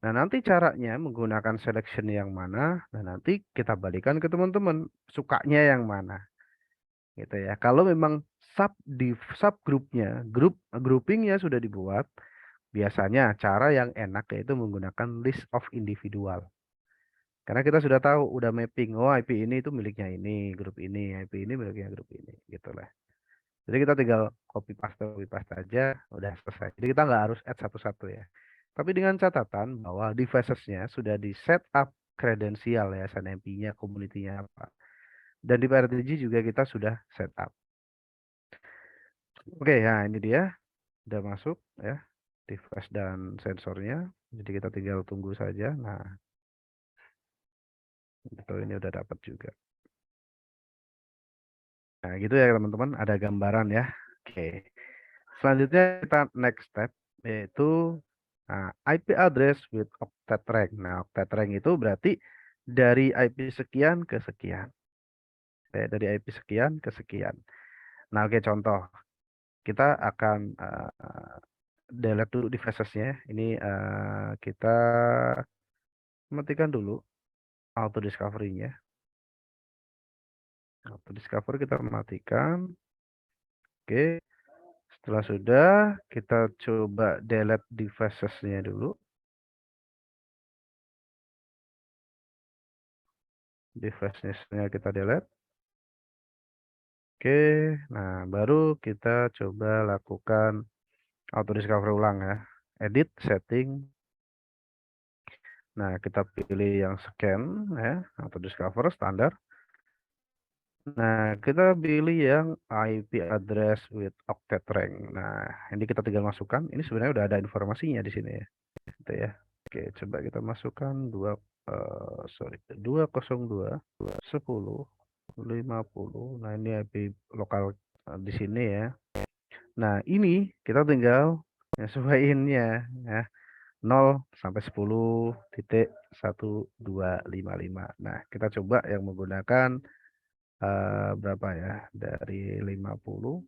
Nah, nanti caranya menggunakan selection yang mana, nah nanti kita balikan ke teman-teman sukanya yang mana. Gitu ya. Kalau memang subgroupnya, groupingnya sudah dibuat, biasanya cara yang enak yaitu menggunakan list of individual. Karena kita sudah tahu, udah mapping, oh IP ini itu miliknya ini, grup ini, IP ini miliknya grup ini, gitu lah. Jadi kita tinggal copy paste aja, udah selesai. Jadi kita nggak harus add satu-satu ya. Tapi dengan catatan bahwa devices-nya sudah di set up kredensial ya, SNMP-nya, community-nya apa. Dan di PRTG juga kita sudah set up. Oke, ya ini dia udah masuk ya device dan sensornya. Jadi kita tinggal tunggu saja. Nah, itu ini udah dapat juga. Nah, gitu ya teman-teman, ada gambaran ya. Oke. Selanjutnya kita next step yaitu IP address with octet rank. Nah, octet rank itu berarti dari IP sekian ke sekian. Dari IP sekian ke sekian. Nah, oke contoh. Kita akan delete dulu devices-nya. Ini kita matikan dulu auto discovery-nya. Auto discover kita matikan. Oke. Setelah sudah, kita coba delete devices-nya dulu. Devices-nya kita delete. Oke, nah baru kita coba lakukan auto discover ulang ya. Edit, setting. Nah, kita pilih yang scan ya, auto discover standar. Nah, kita pilih yang IP address with octet rank. Nah, ini kita tinggal masukkan. Ini sebenarnya udah ada informasinya di sini ya. Gitu ya. Oke, coba kita masukkan 202 10 50. Nah, ini IP lokal di sini ya. Nah, ini kita tinggal nyesuaiinnya ya. 0 sampai 10.1255. Nah, kita coba yang menggunakan berapa ya? Dari 50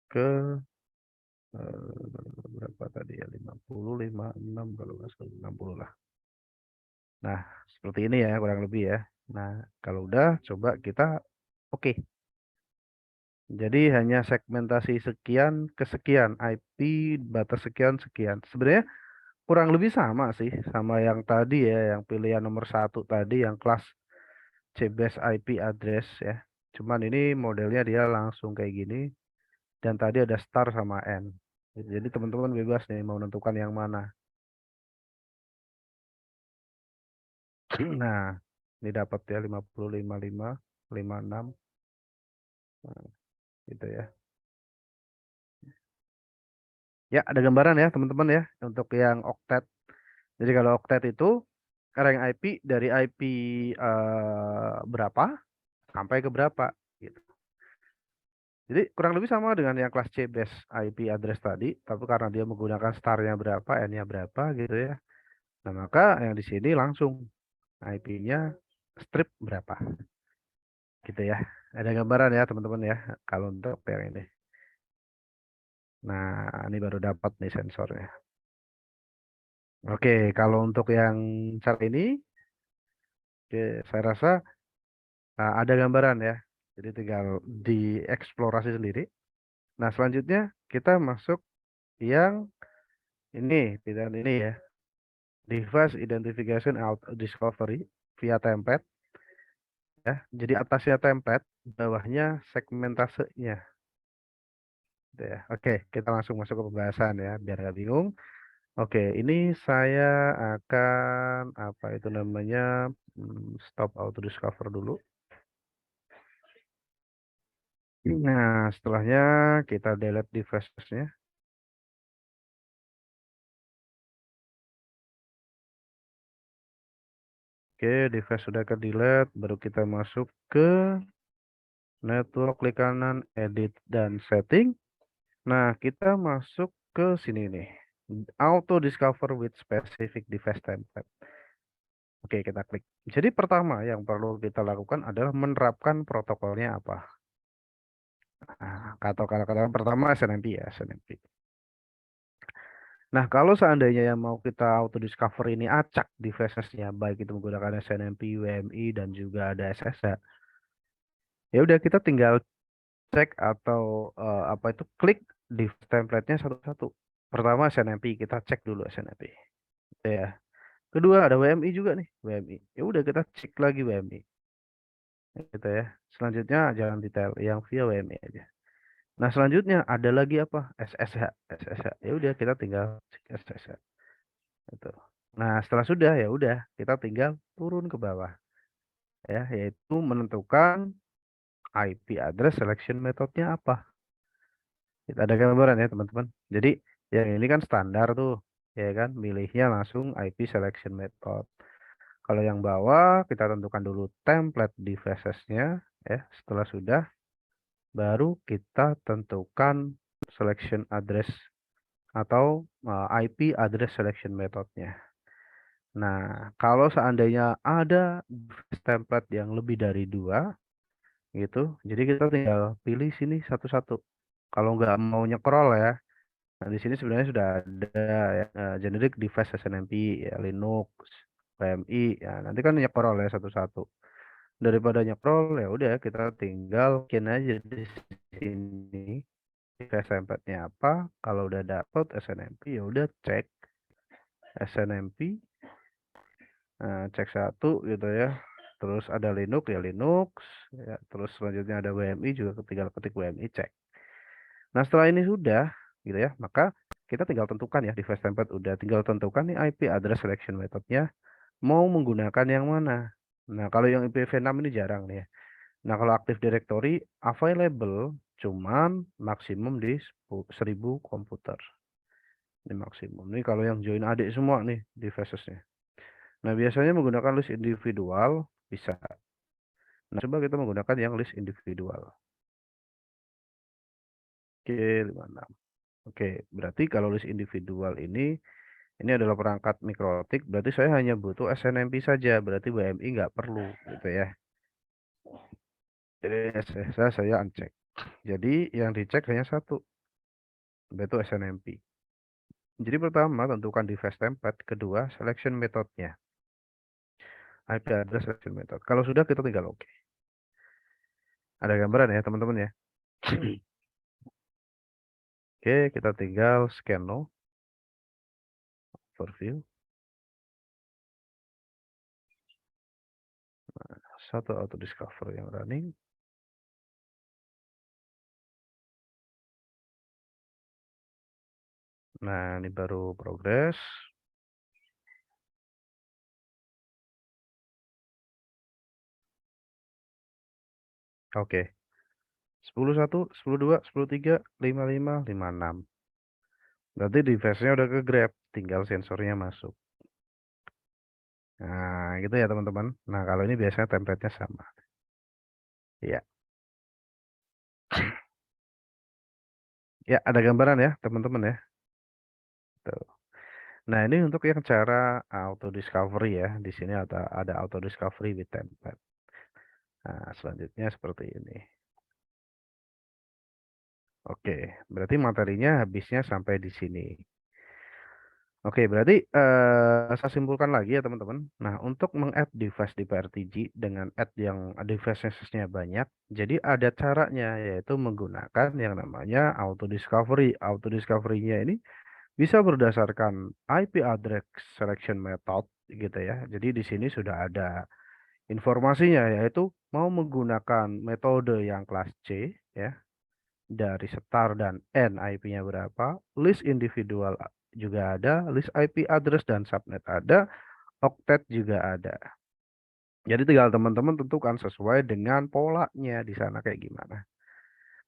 ke berapa tadi ya? 50, 56 kalau nggak salah 60 lah. Nah, seperti ini ya kurang lebih ya. Nah, kalau udah coba kita oke. Jadi hanya segmentasi sekian ke sekian, IP batas sekian sekian. Sebenarnya kurang lebih sama sih sama yang tadi ya, yang pilihan nomor 1 tadi yang kelas CBase IP address ya. Cuman ini modelnya dia langsung kayak gini dan tadi ada star sama N. Jadi teman-teman bebas nih mau menentukan yang mana. Nah, ini dapat ya 50, 55, 56. Nah, gitu ya. Ya, ada gambaran ya teman-teman ya untuk yang octet. Jadi kalau octet itu rank IP dari IP berapa sampai ke berapa gitu. Jadi kurang lebih sama dengan yang kelas C base IP address tadi, tapi karena dia menggunakan starnya berapa, N-nya berapa gitu ya. Nah, maka yang di sini langsung IP-nya strip berapa. Gitu ya. Ada gambaran ya teman-teman ya kalau untuk yang ini. Nah, ini baru dapat nih sensornya. Oke, kalau untuk yang cara ini, oke, saya rasa ada gambaran ya. Jadi tinggal dieksplorasi sendiri. Nah, selanjutnya kita masuk yang ini, pilihan ini ya. Device Identification Auto Discovery via template. Ya, jadi atasnya template, bawahnya segmentasenya. Gitu ya. Oke, kita langsung masuk ke pembahasan ya, biar nggak bingung. Oke, ini saya akan apa itu namanya stop auto discover dulu. Nah, setelahnya kita delete devices-nya. Oke, device sudah ke delete, baru kita masuk ke network, klik kanan, edit dan setting. Nah, kita masuk ke sini nih. Auto discover with specific device template. Oke, kita klik. Jadi pertama yang perlu kita lakukan adalah menerapkan protokolnya apa. Nah, kata-kata pertama SNMP ya, SNMP. Nah, kalau seandainya yang mau kita auto discover ini acak devices-nya, baik itu menggunakan SNMP, WMI, dan juga ada SSH, ya udah kita tinggal cek atau apa itu klik di template-nya satu-satu. Pertama SNMP, kita cek dulu SNMP. Ya. Kedua ada WMI juga nih, WMI. Ya udah kita cek lagi WMI. Gitu ya. Selanjutnya jangan detail, yang via WMI aja. Nah, selanjutnya ada lagi apa? SSH, SSH. Ya udah kita tinggal cek SSH. Gitu. Nah, setelah sudah ya udah kita tinggal turun ke bawah. Ya, yaitu menentukan IP address selection methodnya apa. Kita ada gambaran ya, teman-teman. Jadi, yang ini kan standar tuh, ya kan? Milihnya langsung IP selection method. Kalau yang bawah kita tentukan dulu template devices-nya ya. Setelah sudah baru kita tentukan selection address atau IP address selection methodnya. Nah, kalau seandainya ada template yang lebih dari 2 gitu, jadi kita tinggal pilih sini satu-satu. Kalau nggak mau nyekrol ya, Nah, di sini sebenarnya sudah ada ya, generic device SNMP, ya, Linux, PMI, ya nanti kan nyekrol ya satu-satu. Daripada nyekrol ya udah kita tinggal bikin aja di sini device template-nya apa. Kalau udah dapet SNMP ya udah cek SNMP, cek satu gitu ya. Terus ada Linux ya Linux, ya. Terus selanjutnya ada WMI juga tinggal ketik WMI cek. Nah, setelah ini sudah gitu ya, maka kita tinggal tentukan ya device template udah tinggal tentukan nih IP address selection methodnya mau menggunakan yang mana. Nah, kalau yang IPv6 ini jarang nih ya. Nah, kalau Active Directory available cuman maksimum di 1000 komputer. Ini maksimum. Ini kalau yang join adik semua nih devices-nya. Nah, biasanya menggunakan list individual bisa. Nah, coba kita menggunakan yang list individual. Oke, 56. Oke, berarti kalau list individual ini adalah perangkat mikrotik, berarti saya hanya butuh SNMP saja, berarti WMI nggak perlu, gitu ya. Jadi saya uncheck. Jadi yang dicek hanya satu, yaitu SNMP. Jadi pertama tentukan device template, kedua selection methodnya, IP address selection method. Kalau sudah kita tinggal oke. Ada gambaran ya teman-teman ya. Oke, kita tinggal scan no, overview. Satu auto discover yang running. Nah, ini baru progress. Oke. 10.1, 10.2, 10.3, 55, 56. Berarti device-nya udah ke grab, tinggal sensornya masuk. Nah, gitu ya teman-teman. Nah, kalau ini biasanya template-nya sama. Ya. Ya, ada gambaran ya, teman-teman ya. Tuh. Nah, ini untuk yang cara auto discovery ya. Di sini ada auto discovery with template. Nah, selanjutnya seperti ini. Oke, berarti materinya habisnya sampai di sini. Oke, berarti saya simpulkan lagi ya teman-teman. Nah, untuk meng-add device di PRTG dengan add yang devices-nya banyak, jadi ada caranya yaitu menggunakan yang namanya auto discovery. Auto discovery-nya ini bisa berdasarkan IP address selection method gitu ya. Jadi di sini sudah ada informasinya yaitu mau menggunakan metode yang kelas C ya. Dari start dan end IP-nya berapa, list individual juga ada, list IP address dan subnet ada, octet juga ada. Jadi tinggal teman-teman tentukan sesuai dengan polanya di sana kayak gimana.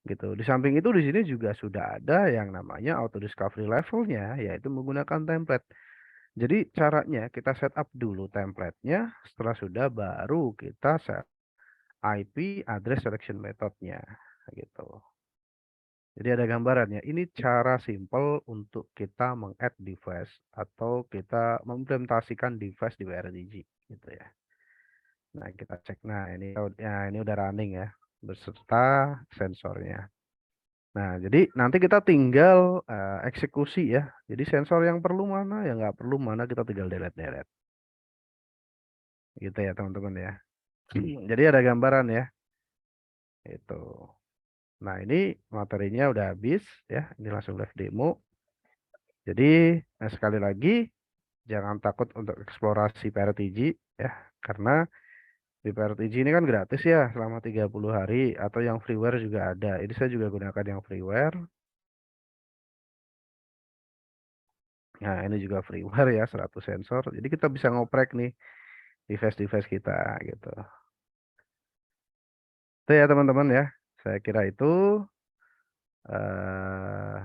Gitu. Di samping itu di sini juga sudah ada yang namanya auto discovery levelnya yaitu menggunakan template. Jadi caranya kita setup dulu template-nya, setelah sudah baru kita set IP address selection methodnya gitu. Jadi ada gambarannya. Ini cara simple untuk kita meng-add device atau kita mengimplementasikan device di WRTG gitu ya. Nah, kita cek. Nah, ini udah running ya beserta sensornya. Nah, jadi nanti kita tinggal eksekusi ya. Jadi sensor yang perlu mana, yang nggak perlu mana kita tinggal delete. Gitu ya, teman-teman ya. Jadi ada gambaran ya. Itu. Nah, ini materinya udah habis ya. Ini langsung live demo. Jadi sekali lagi jangan takut untuk eksplorasi PRTG ya, karena di PRTG ini kan gratis ya selama 30 hari atau yang freeware juga ada. Ini saya juga gunakan yang freeware. Nah, ini juga freeware ya 100 sensor. Jadi kita bisa ngoprek nih device-device kita gitu. Itu ya teman-teman ya. Saya kira itu eh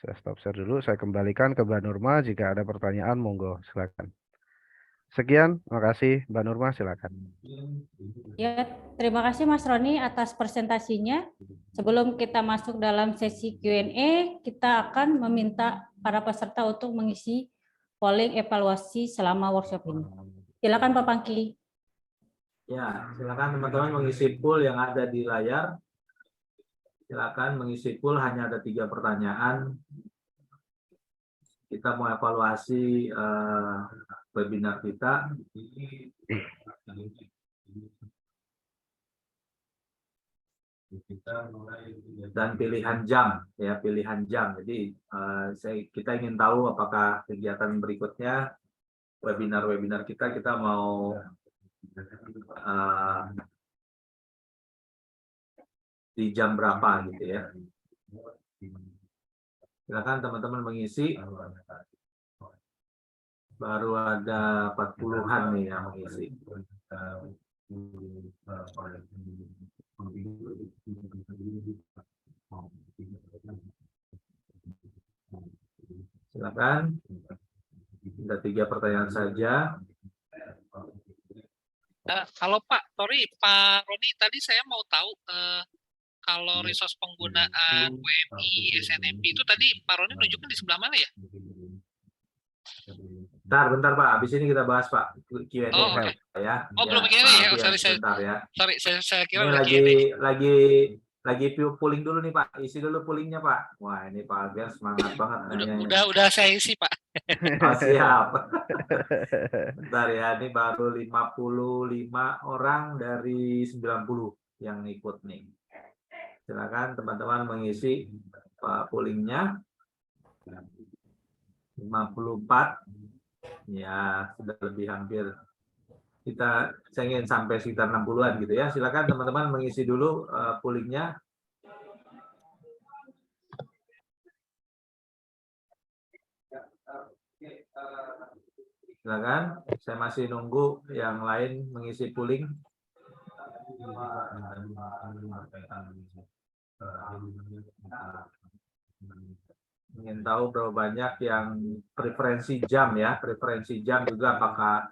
saya stop share dulu. Saya kembalikan ke Mbak Nurma. Jika ada pertanyaan, monggo silakan. Sekian, makasih Mbak Nurma, silakan. Ya, terima kasih Mas Roni atas presentasinya. Sebelum kita masuk dalam sesi Q&A, kita akan meminta para peserta untuk mengisi polling evaluasi selama workshop ini. Silakan Pak Pangki. Ya, silakan teman-teman mengisi pool yang ada di layar. Silakan mengisi pool, hanya ada 3 pertanyaan. kita mau evaluasi webinar kita dan pilihan jam ya, pilihan jam. Jadi kita ingin tahu apakah kegiatan berikutnya webinar kita mau di jam berapa gitu ya. Silakan teman-teman mengisi. Baru ada 40-an nih yang mengisi. Silakan. Ada 3 pertanyaan saja. Kalau Pak, sorry Pak Roni, tadi saya mau tahu kalau resource penggunaan WMI, SNMP itu tadi Pak Roni menunjukkan di sebelah mana ya? Bentar Pak, habis ini kita bahas Pak Q&A. Oh, oke. Ya. Oh, belum Q&A ya? Sorry, Bentar ya. Sorry, saya kira Ini udah Q&A. lagi pooling dulu nih Pak, isi dulu poolingnya Pak. Wah ini Pak Albian semangat banget. Udah saya isi Pak. Oh siap. Bentar ya, ini baru 55 orang dari 90 yang ikut nih. Silakan teman-teman mengisi poolingnya. 54 ya, sudah lebih hampir. Saya ingin sampai sekitar 60-an gitu ya. Silakan teman-teman mengisi dulu poolingnya. Silakan, saya masih nunggu yang lain mengisi pooling. Ingin tahu berapa banyak yang preferensi jam ya, preferensi jam juga apakah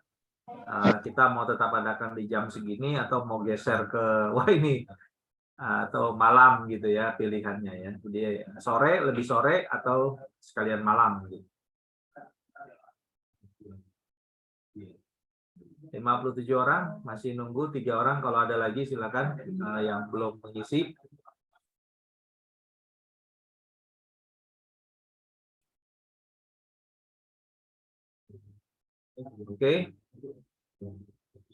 kita mau tetap adakan di jam segini atau mau geser ke ini atau malam gitu ya pilihannya ya. Jadi lebih sore atau sekalian malam gitu. 57 orang, masih nunggu 3 orang, kalau ada lagi silakan yang belum mengisi. Oke.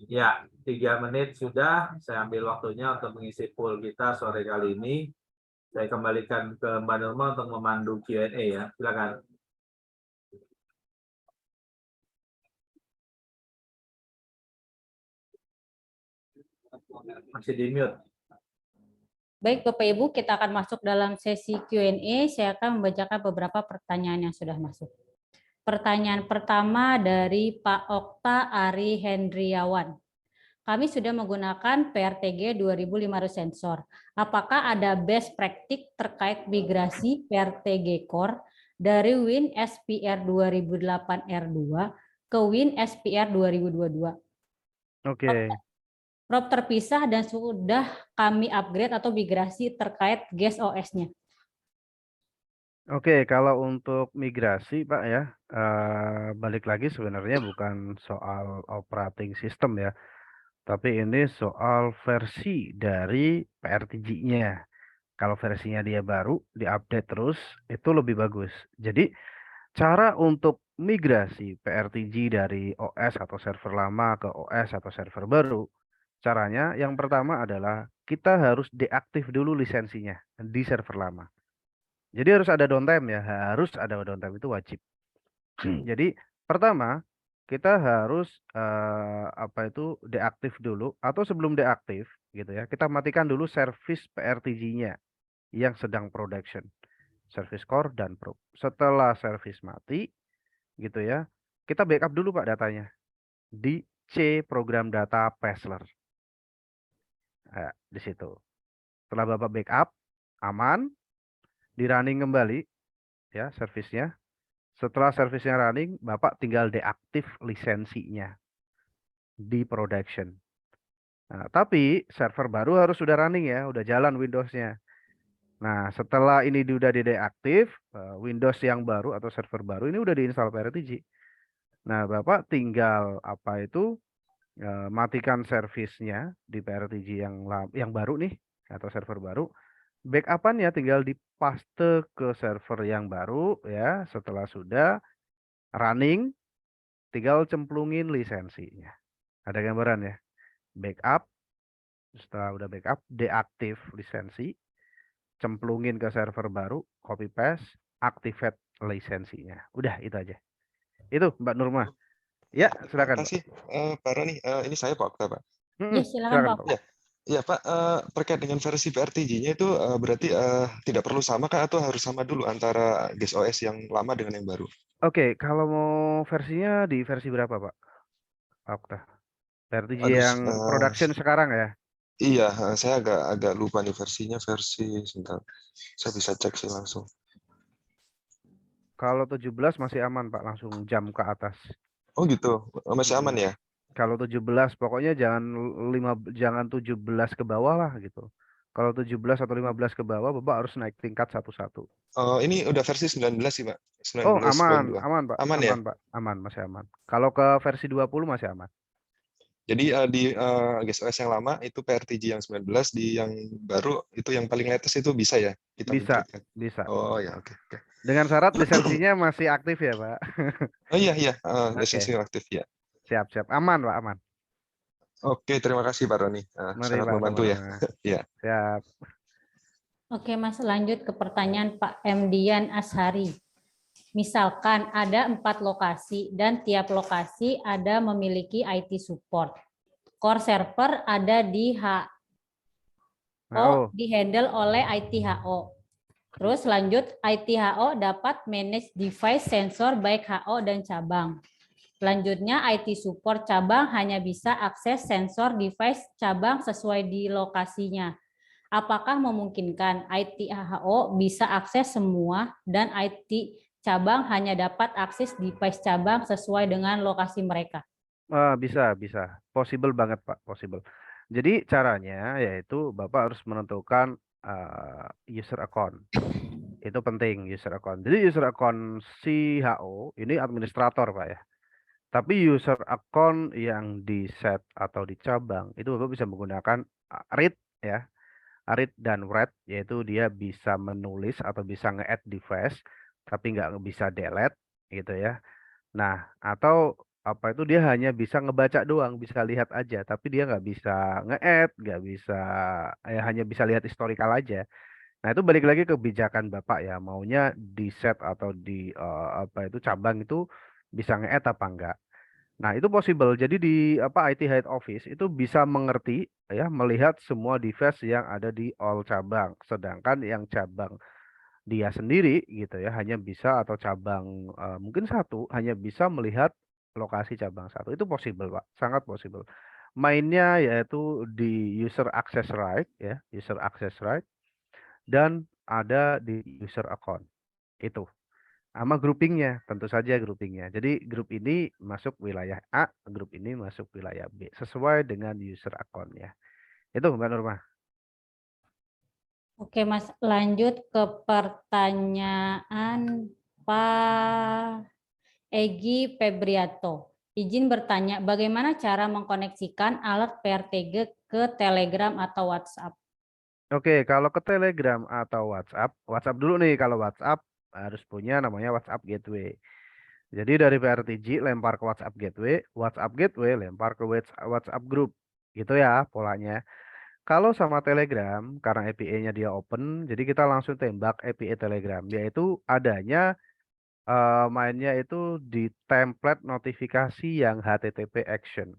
Ya, 3 menit sudah saya ambil waktunya untuk mengisi pool kita sore kali ini. Saya kembalikan ke Mbak Nurma untuk memandu Q&A ya. Silakan. Masih di mute. Baik Bapak Ibu, kita akan masuk dalam sesi Q&A. Saya akan membacakan beberapa pertanyaan yang sudah masuk. Pertanyaan pertama dari Pak Okta Ari Hendriawan. Kami sudah menggunakan PRTG 2500 sensor. Apakah ada best practice terkait migrasi PRTG Core dari Win SPR 2008 R2 ke Win SPR 2022? Oke. Prop terpisah dan sudah kami upgrade atau migrasi terkait GES OS-nya. Oke, kalau untuk migrasi Pak ya, balik lagi sebenarnya bukan soal operating system ya, tapi ini soal versi dari PRTG-nya. Kalau versinya dia baru, diupdate terus, itu lebih bagus. Jadi, cara untuk migrasi PRTG dari OS atau server lama ke OS atau server baru, caranya yang pertama adalah kita harus deaktif dulu lisensinya di server lama. Jadi harus ada downtime ya, harus ada downtime, itu wajib. Jadi pertama kita harus deaktif dulu, atau sebelum deaktif gitu ya, kita matikan dulu service PRTG-nya yang sedang production, service core dan probe. Setelah service mati gitu ya, kita backup dulu Pak datanya di C program data Pessler. Nah, di situ. Setelah Bapak backup aman, di running kembali ya servisnya. Setelah servisnya running, Bapak tinggal deaktif lisensinya di production. Nah, tapi server baru harus sudah running ya, udah jalan Windows-nya. Nah, setelah ini udah dideaktif, Windows yang baru atau server baru ini udah diinstal PRTG. Nah, Bapak tinggal matikan servisnya di PRTG yang baru nih atau server baru. Backup-annya tinggal dipaste ke server yang baru ya. Setelah sudah Running, tinggal cemplungin lisensinya. Ada gambaran ya. Backup, setelah udah backup, deaktif lisensi, cemplungin ke server baru, copy paste, activate lisensinya. Udah itu aja. Itu Mbak Nurma. Ya, Terima silakan Pak. kasih, Pak Roni. Ini saya Pak Okta, Pak. Ya, silakan Silakan Pak. Pak. Ya Pak, terkait dengan versi PRTG-nya itu berarti tidak perlu sama kah atau harus sama dulu antara GES OS yang lama dengan yang baru? Oke, kalau mau versinya di versi berapa Pak? Pak Okta. PRTG Aduh, yang production sekarang ya? iya, saya agak lupa nih versi sebentar. Saya bisa cek sih langsung. Kalau 17 masih aman Pak, langsung jam ke atas. Oh gitu, masih aman ya? Kalau 17 pokoknya jangan 17 ke bawah lah gitu. Kalau 17 atau 15 ke bawah Bapak harus naik tingkat satu-satu. Ini udah versi 19 sih Pak, Oh, aman 19.2. Pak. Aman ya? Pak. Aman, masih aman. Kalau ke versi 20 masih aman. Jadi di GES OS yang lama itu PRTG yang 19, di yang baru itu yang paling latest itu bisa ya kita Bisa, mengklikkan? bisa. Oh ya, oke. Dengan syarat lisensinya masih aktif ya, Pak. Oh iya, Oke. lisensi aktif ya. Siap. Aman, Pak, aman. Oke, terima kasih Pak Roni. Mari Sangat Pak, membantu ya. sama-sama. Ya. Siap. Oke Mas, lanjut ke pertanyaan Pak Mdian Ashari. Misalkan ada 4 lokasi dan tiap lokasi ada memiliki IT support. Core server ada di Oh, dihandle oleh ITHO. Terus lanjut, ITHO dapat manage device sensor baik HO dan cabang. Selanjutnya, IT support cabang hanya bisa akses sensor device cabang sesuai di lokasinya. Apakah memungkinkan ITHO bisa akses semua dan IT cabang hanya dapat akses device cabang sesuai dengan lokasi mereka? bisa. Possible banget, Pak, possible. Jadi caranya yaitu Bapak harus menentukan user account. Itu penting, user account. Jadi user account si HO ini administrator, Pak ya. Tapi user account yang di set atau di cabang itu Bapak bisa menggunakan read ya. Read dan write, yaitu dia bisa menulis atau bisa nge-add device tapi nggak bisa delete gitu ya. Nah, atau apa itu dia hanya bisa ngebaca doang, bisa lihat aja, tapi dia nggak bisa nge-add, nggak bisa, hanya bisa lihat historical aja. Nah, itu balik lagi ke kebijakan Bapak ya, maunya di set atau di apa itu cabang itu bisa nge-add apa enggak. Nah, itu possible. Jadi di IT Head Office itu bisa mengerti ya, melihat semua device yang ada di all cabang. Sedangkan yang cabang dia sendiri gitu ya hanya bisa atau cabang mungkin satu hanya bisa melihat lokasi cabang satu. Itu possible, Pak. Sangat possible. Mainnya yaitu di user access right ya, user access right dan ada di user account. Itu. Sama groupingnya, tentu saja groupingnya. Jadi grup ini masuk wilayah A, grup ini masuk wilayah B, sesuai dengan user account-nya. Itu Mbak Nurma. Oke Mas, lanjut ke pertanyaan Pak Egi Febriato. Izin bertanya, bagaimana cara mengkoneksikan alat PRTG ke Telegram atau WhatsApp? Oke, kalau ke Telegram atau WhatsApp, WhatsApp dulu nih. Kalau WhatsApp harus punya namanya WhatsApp Gateway. Jadi dari PRTG lempar ke WhatsApp Gateway lempar ke WhatsApp Group. Gitu ya polanya. Kalau sama Telegram, karena API-nya dia open, jadi kita langsung tembak API Telegram, yaitu adanya mainnya itu di template notifikasi yang HTTP action,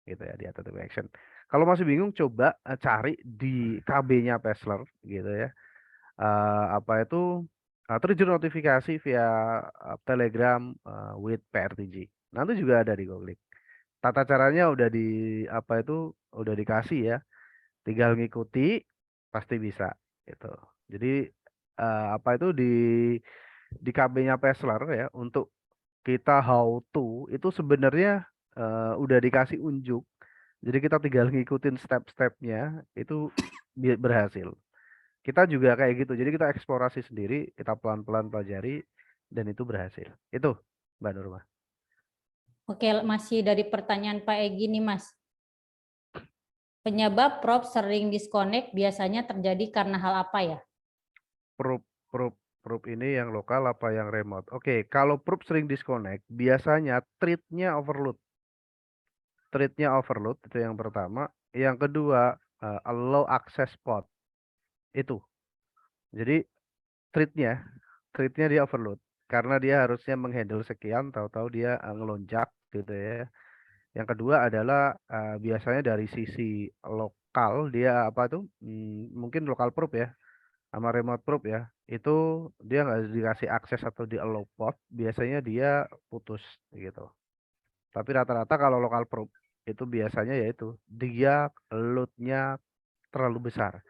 gitu ya, di HTTP action. Kalau masih bingung, coba cari di KB-nya Pessler, gitu ya. Apa itu trigger notifikasi via Telegram with PRTG. Nanti juga ada di Google. Tata caranya udah di apa itu udah dikasih ya. Tinggal ngikuti pasti bisa gitu. Jadi apa itu di KB-nya Pessler ya untuk kita how to itu sebenarnya udah dikasih unjuk. Jadi kita tinggal ngikutin step-stepnya itu berhasil. Kita juga kayak gitu. Jadi kita eksplorasi sendiri, kita pelan-pelan pelajari dan itu berhasil. Itu Mbak Nurma. Oke, masih dari pertanyaan Pak Egi nih Mas. Penyebab prop sering disconnect biasanya terjadi karena hal apa ya? Prop Probe ini yang lokal apa yang remote? Oke, kalau probe sering disconnect, biasanya thread-nya overload. Thread-nya overload itu yang pertama. Yang kedua, allow access pod. Itu. Jadi thread-nya dia overload karena dia harusnya menghandle sekian, tahu-tahu dia ngelonjak gitu ya. Yang kedua adalah biasanya dari sisi lokal dia apa tuh? Mungkin lokal probe ya, sama remote probe ya. Itu dia nggak dikasih akses atau di allow port, biasanya dia putus gitu. Tapi rata-rata kalau lokal probe itu biasanya yaitu dia load-nya terlalu besar.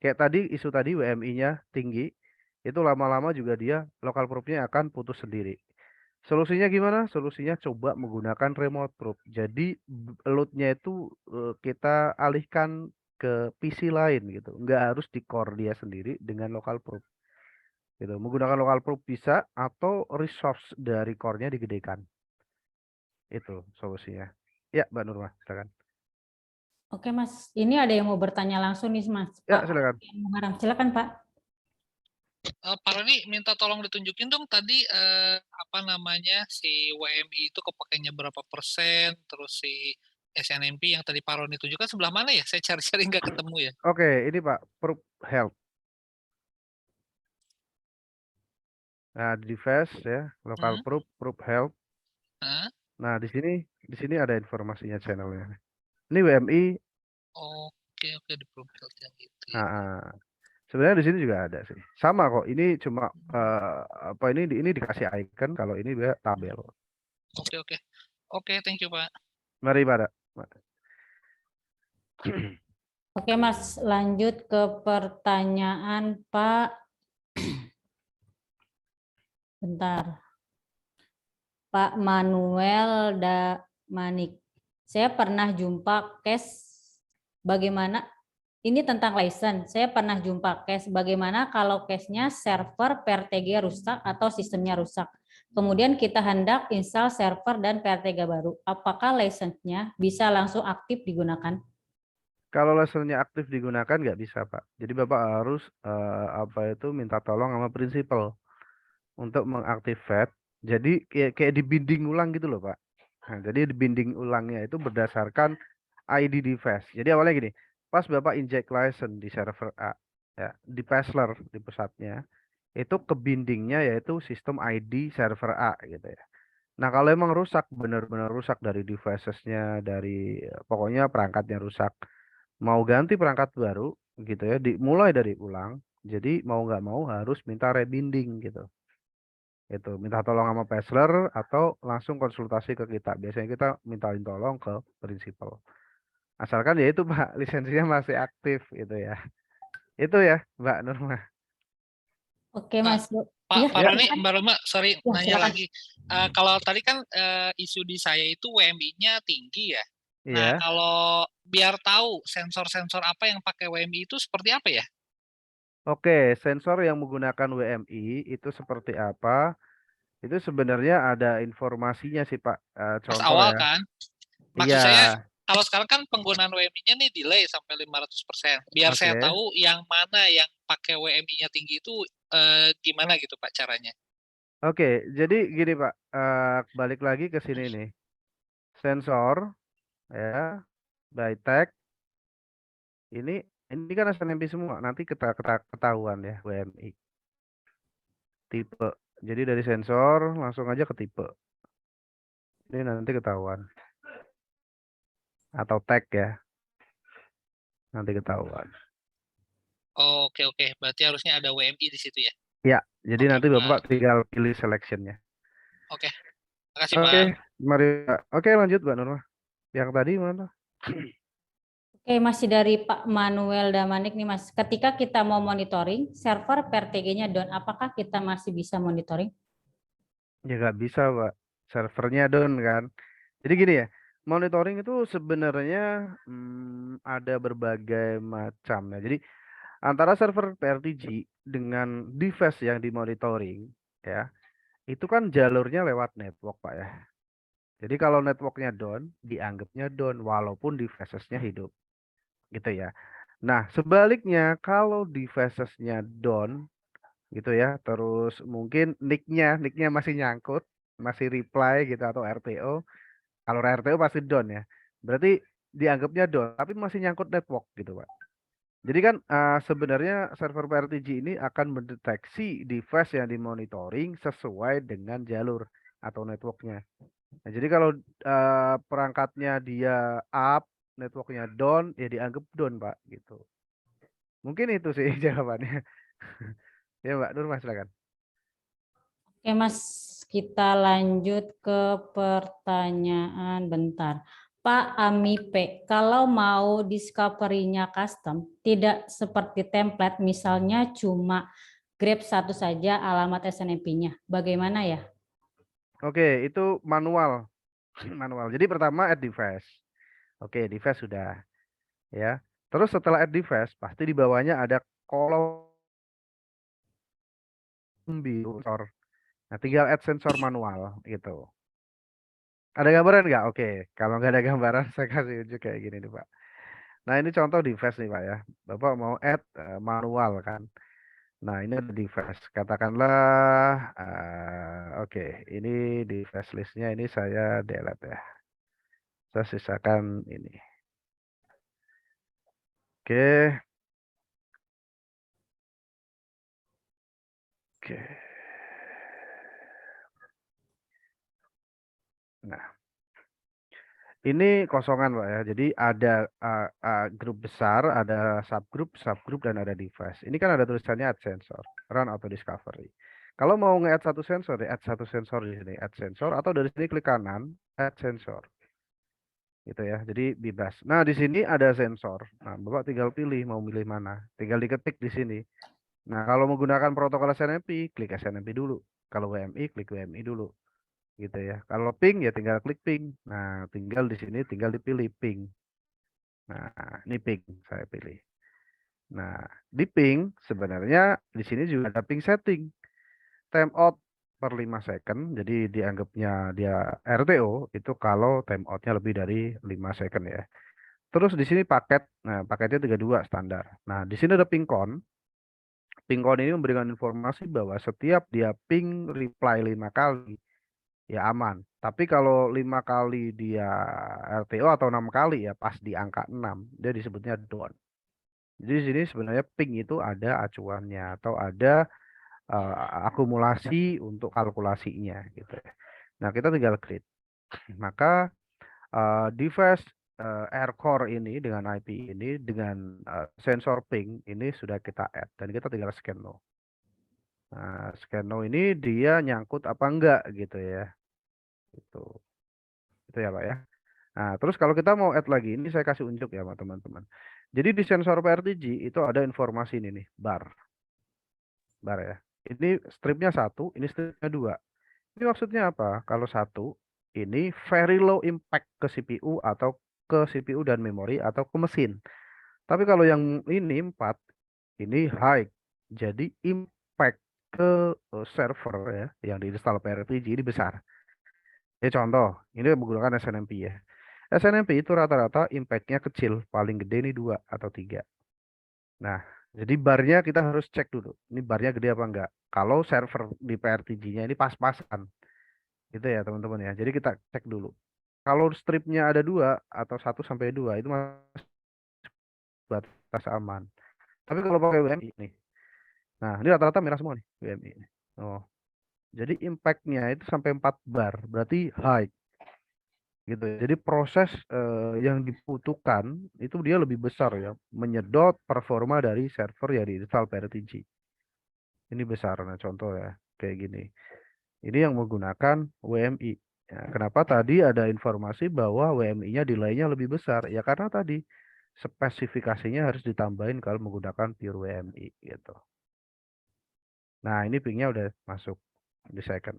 Kayak tadi isu tadi WMI-nya tinggi, itu lama-lama juga dia lokal probe-nya akan putus sendiri. Solusinya gimana? Solusinya coba menggunakan remote probe. Jadi load-nya itu kita alihkan ke PC lain gitu. Nggak harus di core dia sendiri dengan local probe. Gitu. Menggunakan local probe bisa atau resource dari core-nya digedekan. Itu solusinya. Ya, Mbak Nurma, silakan. Oke, Mas. Ini ada yang mau bertanya langsung nih, Mas. Ya, Pak silakan. Muharam. Silakan, Pak. Pak Roni minta tolong ditunjukin dong tadi apa namanya si WMI itu kepakainya berapa persen, terus si SNMP yang tadi Pak Roni tunjukkan sebelah mana ya? Saya cari-cari nggak ketemu ya. Oke, ini Pak, probe health. Nah, di device ya, local probe, probe health. Hah? Nah, di sini ada informasinya channelnya. Ini WMI. Oke, di profil yang itu ya. Sebenarnya di sini juga ada sih. Sama kok. Ini cuma apa ini dikasih icon, kalau ini dia tabel. Oke, thank you, Pak. Mari Pak. Oke, Mas. Lanjut ke pertanyaan Pak. Bentar. Pak Manuel Damanik. Saya pernah jumpa case bagaimana, ini tentang license. Saya pernah jumpa case bagaimana kalau case-nya server PRTG rusak atau sistemnya rusak. Kemudian kita hendak install server dan PRTG baru. Apakah license-nya bisa langsung aktif digunakan? Kalau license-nya aktif digunakan nggak bisa, Pak. Jadi Bapak harus minta tolong sama prinsipal untuk mengaktifkan. Jadi kayak dibinding ulang gitu loh, Pak. Nah, jadi dibinding ulangnya itu berdasarkan ID device. Jadi awalnya gini, pas Bapak inject license di server A, ya, di Passler, di pusatnya, itu kebindingnya yaitu sistem ID server A gitu ya. Nah, kalau emang rusak, benar-benar rusak dari devices-nya, dari pokoknya perangkatnya rusak, mau ganti perangkat baru gitu ya, dimulai dari ulang. Jadi mau nggak mau harus minta rebinding gitu. Itu minta tolong sama Passler atau langsung konsultasi ke kita. Biasanya kita mintain tolong ke prinsipal. Asalkan ya itu Pak, lisensinya masih aktif gitu ya. Itu ya Mbak Nurma. Oke, Mas. Pak Roni, Mbak Roma, sorry Ya, nanya silakan. lagi. Kalau tadi kan isu di saya itu WMI-nya tinggi ya. Nah, Iya. kalau biar tahu sensor-sensor apa yang pakai WMI itu seperti apa ya? Oke, sensor yang menggunakan WMI itu seperti apa? Itu sebenarnya ada informasinya sih Pak. Pas Contoh awal ya. kan? Maksud Iya. saya, kalau sekarang kan penggunaan WMI-nya nih delay sampai 500%. Biar saya Oke. tahu yang mana yang pakai WMI-nya tinggi itu gimana gitu Pak caranya. Oke, jadi gini Pak, balik lagi ke sini nih. Sensor ya, by tag ini kan SNMP semua. Nanti kita ketahuan ya WMI. Tipe. Jadi dari sensor langsung aja ke tipe. Ini nanti ketahuan. Atau tag ya. Nanti ketahuan. Oke. Berarti harusnya ada WMI di situ ya. Ya, jadi Oke, nanti Pak. Bapak tinggal pilih selectionnya. Oke. Makasih, Oke, Pak. mari Pak. Oke, lanjut Mbak Nurma. Yang tadi mana? Oke, masih dari Pak Manuel Damanik nih, Mas. Ketika kita mau monitoring, server PRTG-nya down, apakah kita masih bisa monitoring? Ya nggak bisa Pak. Servernya down kan. Jadi gini ya, monitoring itu sebenarnya ada berbagai macam ya. Jadi antara server PRTG dengan device yang dimonitoring ya, itu kan jalurnya lewat network Pak ya. Jadi kalau networknya down, dianggapnya down walaupun devices-nya hidup. Gitu ya. Nah, sebaliknya kalau devices-nya down, gitu ya. Terus mungkin nicknya masih nyangkut, masih reply gitu atau RTO. Kalau RTO pasti down ya. Berarti dianggapnya down, tapi masih nyangkut network gitu Pak. Jadi kan sebenarnya server PRTG ini akan mendeteksi device yang dimonitoring sesuai dengan jalur atau networknya. Nah, jadi kalau perangkatnya dia up, networknya down, ya dianggap down Pak gitu. Mungkin itu sih jawabannya. Ya Mbak Nur, Mas, silakan. Oke Mas, kita lanjut ke pertanyaan bentar. Pak Amipe, kalau mau discovery-nya custom, tidak seperti template, misalnya cuma grab satu saja alamat SNMP-nya, bagaimana ya? Oke, itu manual. Manual. Jadi pertama add device. Oke, device sudah ya. Terus setelah add device, pasti di bawahnya ada kolom biru sensor. Nah, tinggal add sensor manual gitu. Ada gambaran nggak? Oke, kalau nggak ada gambaran, saya kasih unjuk kayak gini nih Pak. Nah, ini contoh device nih Pak ya. Bapak mau add manual kan. Nah, ini ada device. Katakanlah, oke, ini device listnya ini saya delete ya. Saya sisakan ini. Oke, oke. Nah, ini kosongan Pak ya. Jadi ada grup besar, ada subgroup, dan ada device. Ini kan ada tulisannya add sensor, run auto discovery. Kalau mau nge-add satu sensor, add satu sensor di sini, add sensor, atau dari sini klik kanan, add sensor. Gitu ya. Jadi bebas. Nah, di sini ada sensor. Nah, Bapak tinggal pilih mau milih mana. Tinggal diketik di sini. Nah, kalau menggunakan protokol SNMP, klik SNMP dulu. Kalau WMI, klik WMI dulu. Gitu ya. Kalau ping ya tinggal klik ping. Nah, tinggal di sini tinggal dipilih ping. Nah, ini ping saya pilih. Nah, di ping sebenarnya di sini juga ada ping setting. Timeout per 5 second. Jadi dianggapnya dia RTO itu kalau timeoutnya lebih dari 5 second ya. Terus di sini paket. Nah, paketnya 32 standar. Nah, di sini ada pingcon. Pingcon ini memberikan informasi bahwa setiap dia ping reply 5 kali ya aman. Tapi kalau 5 kali dia RTO atau 6 kali ya pas di angka 6 dia disebutnya down. Jadi di sini sebenarnya ping itu ada acuannya atau ada akumulasi untuk kalkulasinya gitu ya. Nah, kita tinggal klik. Maka device air core ini dengan IP ini dengan sensor ping ini sudah kita add dan kita tinggal scan no. Nah, scan no ini dia nyangkut apa enggak gitu ya. Itu ya Pak ya. Nah, terus kalau kita mau add lagi, ini saya kasih unjuk ya Pak teman-teman. Jadi di sensor PRTG itu ada informasi ini nih, bar ya. Ini stripnya 1, ini stripnya 2. Ini maksudnya apa? Kalau 1, ini very low impact ke CPU atau ke CPU dan memori atau ke mesin. Tapi kalau yang ini 4, ini high. Jadi impact ke server ya, yang diinstal PRTG ini besar. Ini contoh, ini menggunakan SNMP ya. SNMP itu rata-rata impact-nya kecil, paling gede ini 2 atau 3. Nah, jadi barnya kita harus cek dulu. Ini barnya gede apa enggak. Kalau server di PRTG-nya ini pas-pasan. Gitu ya teman-teman ya. Jadi kita cek dulu. Kalau stripnya ada 2 atau 1 sampai 2 itu masih batas aman. Tapi kalau pakai WMI nih. Nah, ini rata-rata merah semua nih WMI. Oh. Jadi impact-nya itu sampai 4 bar, berarti high. Gitu ya. Jadi proses yang dibutuhkan itu dia lebih besar ya, menyedot performa dari server yang diinstal PRTG. Ini besar, nah contoh ya, kayak gini. Ini yang menggunakan WMI. Ya, kenapa tadi ada informasi bahwa WMI-nya delay-nya lebih besar? Ya karena tadi spesifikasinya harus ditambahin kalau menggunakan pure WMI gitu. Nah, ini ping-nya udah masuk di second.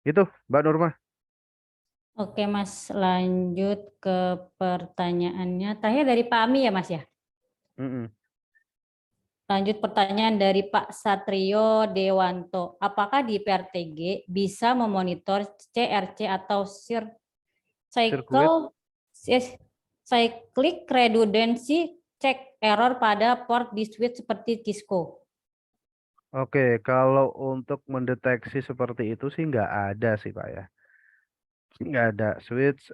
Itu Mbak Nurma. Oke Mas, lanjut ke pertanyaannya. Terakhir dari Pak Ami ya Mas ya? Lanjut pertanyaan dari Pak Satrio Dewanto. Apakah di PRTG bisa memonitor CRC atau cyclic redundancy check error pada port di switch seperti Cisco? Oke, kalau untuk mendeteksi seperti itu sih nggak ada sih Pak ya. Nggak ada switch,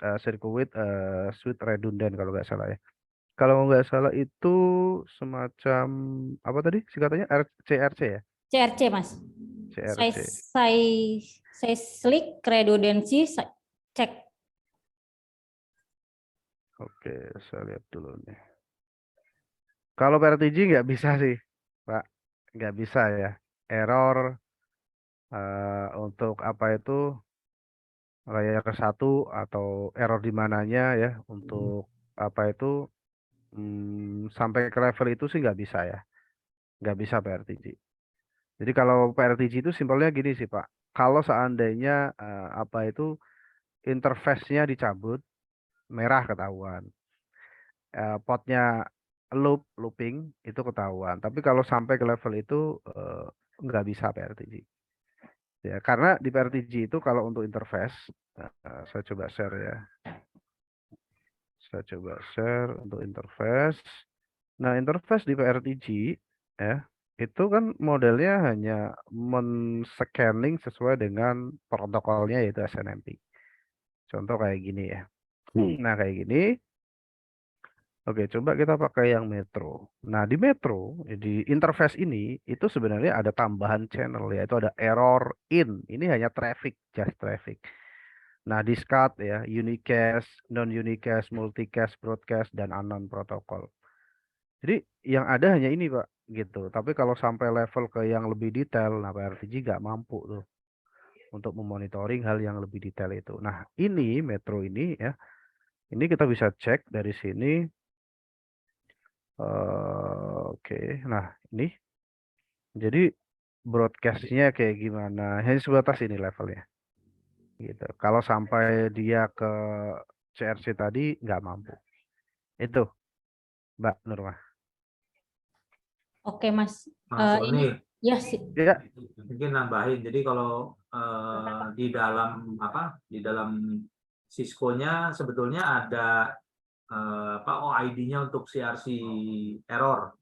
switch redundant kalau nggak salah ya. Kalau nggak salah itu semacam apa tadi singkatannya CRC ya? CRC, Mas. Saya CRC. cyclic redundancy cek. Oke, saya lihat dulu nih. Kalau PRTG nggak bisa sih, Pak. Nggak bisa ya. Error untuk apa itu layer 1 atau error di mananya ya untuk apa itu sampai ke level itu sih nggak bisa ya. Nggak bisa PRTG. Jadi kalau PRTG itu simpelnya gini sih Pak. Kalau seandainya apa itu interface-nya dicabut, merah ketahuan. Potnya looping itu ketahuan. Tapi kalau sampai ke level itu nggak bisa PRTG. Ya, karena di PRTG itu kalau untuk interface, saya coba share ya. Saya coba share untuk interface. Nah, interface di PRTG ya, itu kan modelnya hanya men-scanning sesuai dengan protokolnya yaitu SNMP. Contoh kayak gini ya. Nah, kayak gini. Oke, coba kita pakai yang Metro. Nah, di Metro, di interface ini, itu sebenarnya ada tambahan channel, yaitu ada error in. Ini hanya traffic, just traffic. Nah, discard ya, unicast, non-unicast, multicast, broadcast, dan unknown protocol. Jadi, yang ada hanya ini, Pak, gitu. Tapi kalau sampai level ke yang lebih detail, nah PRTG nggak mampu tuh untuk memonitoring hal yang lebih detail itu. Nah, ini, Metro ini ya, ini kita bisa cek dari sini. Oke, nah ini jadi broadcastnya kayak gimana? Hanya sebatas ini levelnya, gitu. Kalau sampai dia ke CRC tadi nggak mampu. Itu, Mbak Nurmah. Oke, Mas. Mas Ini Roni, ya sih. Ya, mungkin nambahin. Jadi kalau di dalam Cisco-nya sebetulnya ada OID-nya untuk CRC error.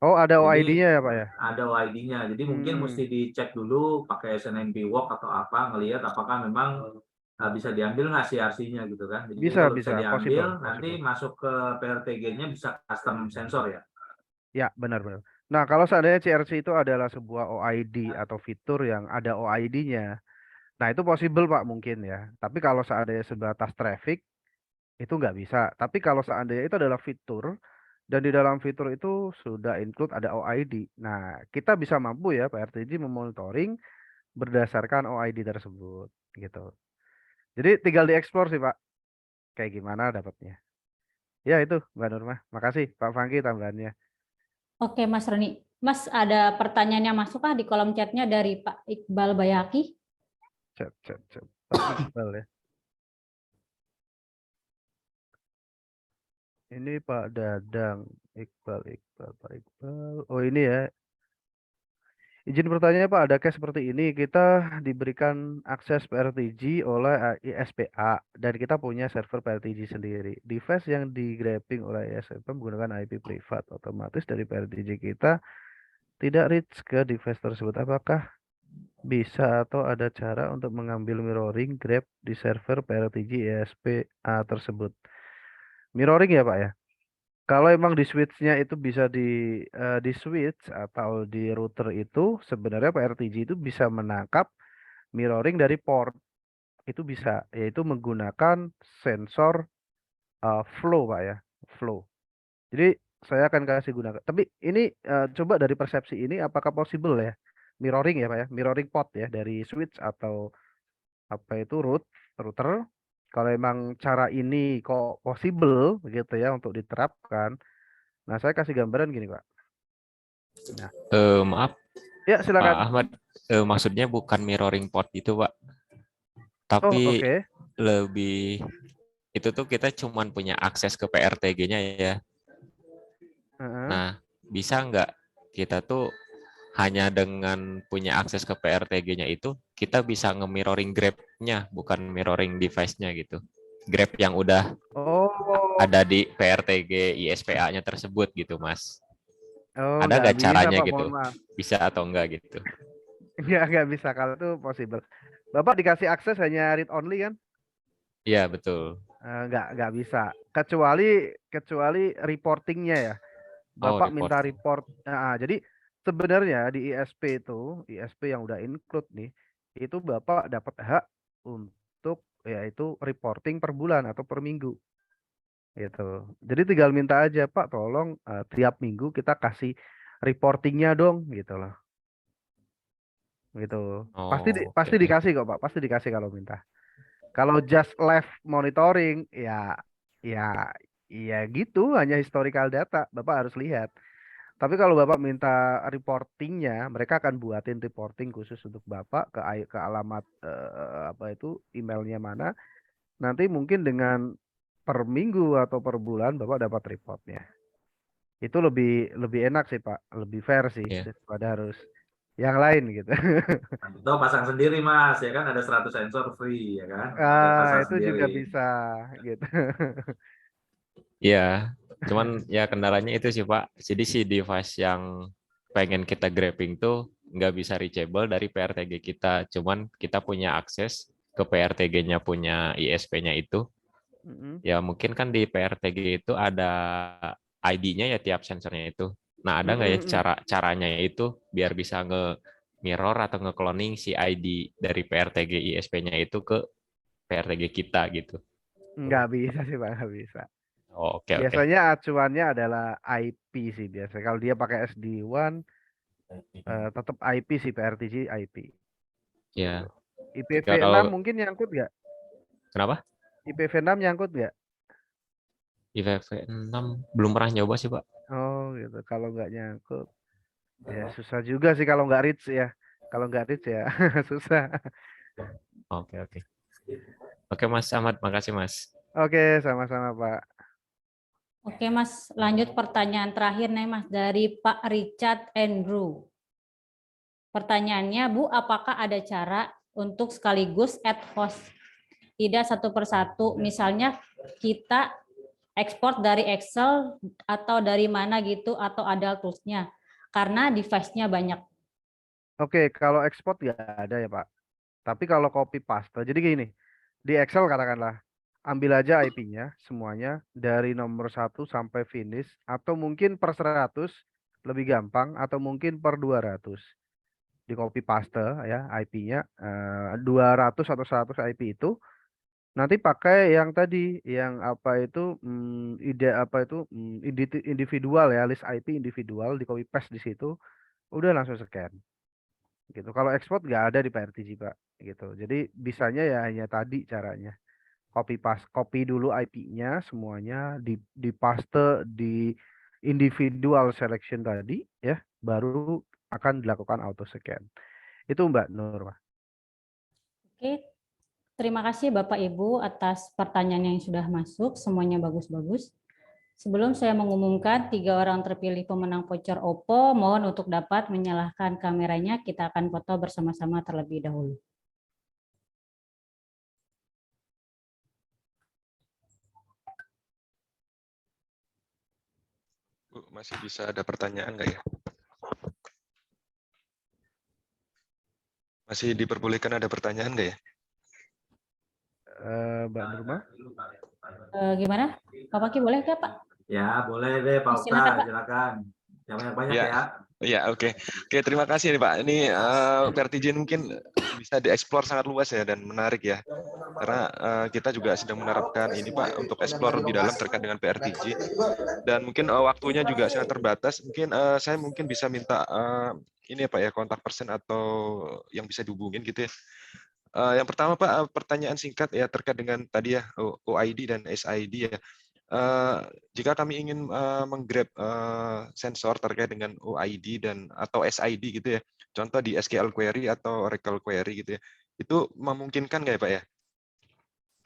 oh ada Jadi OID-nya ya Pak ya? ada OID-nya. Jadi mungkin mesti dicek dulu pakai SNMP Walk atau apa, ngelihat apakah memang bisa diambil nggak CRC-nya gitu kan. Jadi Bisa, kalau bisa, bisa diambil, possible, nanti possible. masuk ke PRTG-nya bisa custom sensor ya. Ya, benar-benar. Nah, kalau seandainya CRC itu adalah sebuah OID atau fitur yang ada OID-nya, nah itu possible Pak mungkin ya. Tapi kalau seandainya sebatas traffic, itu nggak bisa. Tapi kalau seandainya itu adalah fitur, dan di dalam fitur itu sudah include ada OID. Nah, kita bisa mampu ya PRTG memonitoring berdasarkan OID tersebut gitu. Jadi tinggal dieksplor sih Pak, kayak gimana dapatnya. Ya itu Mbak Nurmah. Makasih Pak Fangki tambahannya. Oke, Mas Roni. Mas, ada pertanyaan yang masuk di kolom chatnya dari Pak Iqbal Bayaki. Chat. Pak Iqbal ya. Ini Pak Dadang. Pak Iqbal. Oh ini ya. Izin bertanya Pak, adakah seperti ini kita diberikan akses PRTG oleh ISPA dan kita punya server PRTG sendiri. Device yang di-grabbing oleh ISPA menggunakan IP privat, otomatis dari PRTG kita tidak reach ke device tersebut. Apakah bisa atau ada cara untuk mengambil mirroring grab di server PRTG ISPA tersebut? Mirroring ya Pak ya? Kalau emang di switch-nya itu bisa di switch atau di router itu sebenarnya PRTG itu bisa menangkap mirroring dari port. Itu bisa, yaitu menggunakan sensor flow Pak ya, flow. Jadi saya akan kasih gunakan. Tapi ini coba dari persepsi ini apakah possible ya mirroring ya Pak ya, mirroring port ya dari switch atau apa itu router. Kalau emang cara ini kok possible gitu ya untuk diterapkan. Nah, saya kasih gambaran gini, Pak. Nah, Maaf, ya Pak silakan. Ahmad, maksudnya bukan mirroring port itu, Pak. Oh, Tapi oke. lebih itu tuh kita cuman punya akses ke PRTG-nya ya. Nah, bisa nggak kita tuh hanya dengan punya akses ke PRTG-nya itu, kita bisa nge-mirroring grab-nya, bukan mirroring device-nya gitu. Grab yang udah Oh, ada di PRTG ISPA-nya tersebut gitu, Mas. Oh, Ada nggak nggak bisa caranya Pak, gitu? mohon maaf. Bisa atau enggak gitu? Nggak bisa kalau itu possible. Bapak dikasih akses hanya read only kan? Iya, betul. Nggak bisa. Kecuali reportingnya ya. Oh, Bapak minta reporting. report. Jadi sebenarnya di ISP itu, ISP yang udah include nih, itu Bapak dapat hak untuk yaitu reporting per bulan atau per minggu gitu. Jadi tinggal minta aja Pak, tolong tiap minggu kita kasih reportingnya dong gitu loh. Gitu. Oh, oke, Pasti oke. dikasih kok Pak, pasti dikasih kalau minta. Kalau just live monitoring ya ya gitu, hanya historical data, Bapak harus lihat. Tapi kalau Bapak minta reportingnya, mereka akan buatin reporting khusus untuk Bapak ke alamat apa itu emailnya mana. Nanti mungkin dengan per minggu atau per bulan Bapak dapat reportnya. Itu lebih lebih enak sih Pak, lebih fair sih Iya. daripada harus yang lain gitu. Atau pasang sendiri Mas, ya kan ada 100 sensor free ya kan. Ada pasang Itu juga sendiri. bisa gitu. Iya, cuman ya kendalanya itu sih Pak. Jadi si device yang pengen kita grabbing tuh nggak bisa reachable dari PRTG kita. Cuman kita punya akses ke PRTG-nya punya ISP-nya itu. Mm-mm. Ya mungkin kan di PRTG itu ada ID-nya ya tiap sensornya itu. Nah, ada nggak ya Mm-mm. caranya itu biar bisa nge-mirror atau nge-cloning si ID dari PRTG ISP-nya itu ke PRTG kita gitu. Nggak bisa sih Pak, nggak bisa. Oh, oke, oke. Biasanya acuannya adalah IP sih biasa. Kalau dia pakai SD-WAN, tetap IP sih PRTG IP. Gitu. Ya, jika IPv6 kalau mungkin nyangkut nggak? kenapa? IPv6 nyangkut nggak? IPv6 belum pernah nyoba sih, Pak. Oh gitu. Kalau nggak nyangkut, ya susah juga sih kalau nggak reach ya. Kalau nggak reach ya susah. Oke, oke. Oke, Mas Ahmad, makasih, Mas. Oke, sama-sama Pak. Oke Mas, lanjut pertanyaan terakhir nih Mas dari Pak Richard Andrew. Pertanyaannya, Bu, apakah ada cara untuk sekaligus add host? Tidak satu persatu, misalnya kita ekspor dari Excel atau dari mana gitu, atau ada tools-nya. Karena device-nya banyak. Oke, kalau ekspor nggak ada ya Pak. Tapi kalau copy paste, jadi gini, di Excel katakanlah, ambil aja IP-nya semuanya dari nomor 1 sampai finish, atau mungkin per 100 lebih gampang, atau mungkin per 200. Di copy paste ya IP-nya 200 atau 100 IP itu, nanti pakai yang tadi, yang apa itu individual ya, list IP individual, di copy paste di situ, udah langsung scan. Gitu. Kalau ekspor nggak ada di PRTG Pak, gitu. Jadi bisanya ya hanya tadi caranya. Copy dulu IP-nya semuanya, di paste di individual selection tadi ya, baru akan dilakukan auto scan. Itu Mbak Nur, Pak. Oke, terima kasih Bapak Ibu atas pertanyaan yang sudah masuk, semuanya bagus-bagus. Sebelum saya mengumumkan 3 orang terpilih pemenang voucher Oppo, mohon untuk dapat menyalakan kameranya, kita akan foto bersama-sama terlebih dahulu. Bu, masih bisa ada pertanyaan nggak ya? Masih diperbolehkan ada pertanyaan nggak ya? Mbak Nurma? Gimana? Pak Paki boleh nggak Pak? Ya, boleh deh Pak Okta, Silakan, Pak. silakan. Yang banyak-banyak Ya. ya. Ya, oke. Oke, terima kasih nih Pak. Ini PRTG mungkin bisa dieksplor sangat luas ya dan menarik ya. Karena kita juga sedang menerapkan ini Pak untuk eksplor lebih dalam terkait dengan PRTG. Dan mungkin waktunya juga sangat terbatas. Mungkin saya mungkin bisa minta ini ya Pak ya, kontak person atau yang bisa dihubungin gitu ya. Yang pertama Pak, pertanyaan singkat ya terkait dengan tadi ya OID dan SID ya. Jika kami ingin menggrab sensor terkait dengan OID dan atau SID gitu ya, contoh di SQL query atau Oracle query gitu ya, itu memungkinkan nggak ya Pak ya?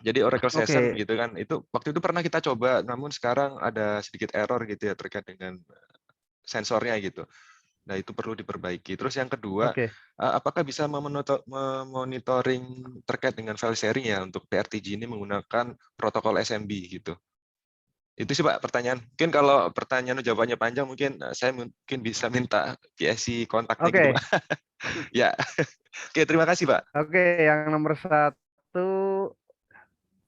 Jadi Oracle Session gitu kan, itu waktu itu pernah kita coba, namun sekarang ada sedikit error gitu ya terkait dengan sensornya gitu. Nah itu perlu diperbaiki. Terus yang kedua, apakah bisa memonitoring terkait dengan file sharing ya untuk PRTG ini menggunakan protokol SMB gitu? Itu sih Pak pertanyaan. Mungkin kalau pertanyaan jawabannya panjang mungkin saya mungkin bisa minta PSC kontaknya gitu Oke. Pak. Ya. Oke, terima kasih Pak. Oke, yang nomor 1.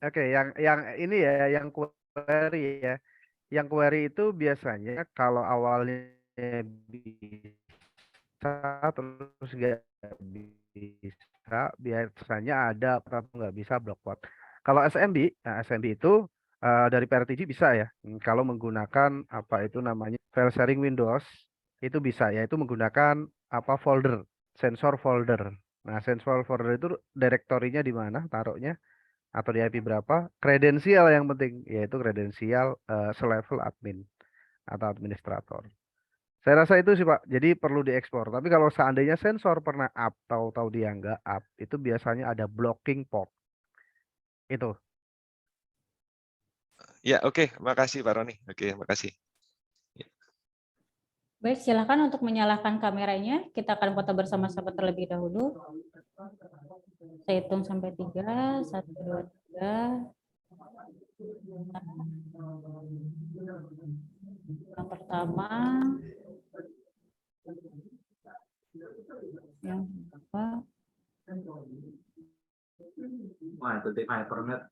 Oke, yang ini ya, yang query ya. Yang query itu biasanya kalau awalnya bisa terus nggak bisa, biasanya ada atau nggak bisa blockword. Kalau SMB, nah SMB itu dari PRTG bisa ya. Kalau menggunakan apa itu namanya file sharing Windows itu bisa ya. Itu menggunakan apa folder, sensor folder. Nah, sensor folder itu direktorinya di mana taruhnya atau di IP berapa? Kredensial yang penting, yaitu kredensial selevel admin atau administrator. Saya rasa itu sih Pak. Jadi perlu diekspor. Tapi kalau seandainya sensor pernah up, tahu-tahu dia nggak up, itu biasanya ada blocking port. Itu. Ya, oke. Makasih Pak Roni. Oke, makasih. Baik, silakan untuk menyalakan kameranya. Kita akan foto bersama-sama terlebih dahulu. Saya hitung sampai 3. 1, 2, 3. Yang pertama. Yang kedua. Wah, itu tim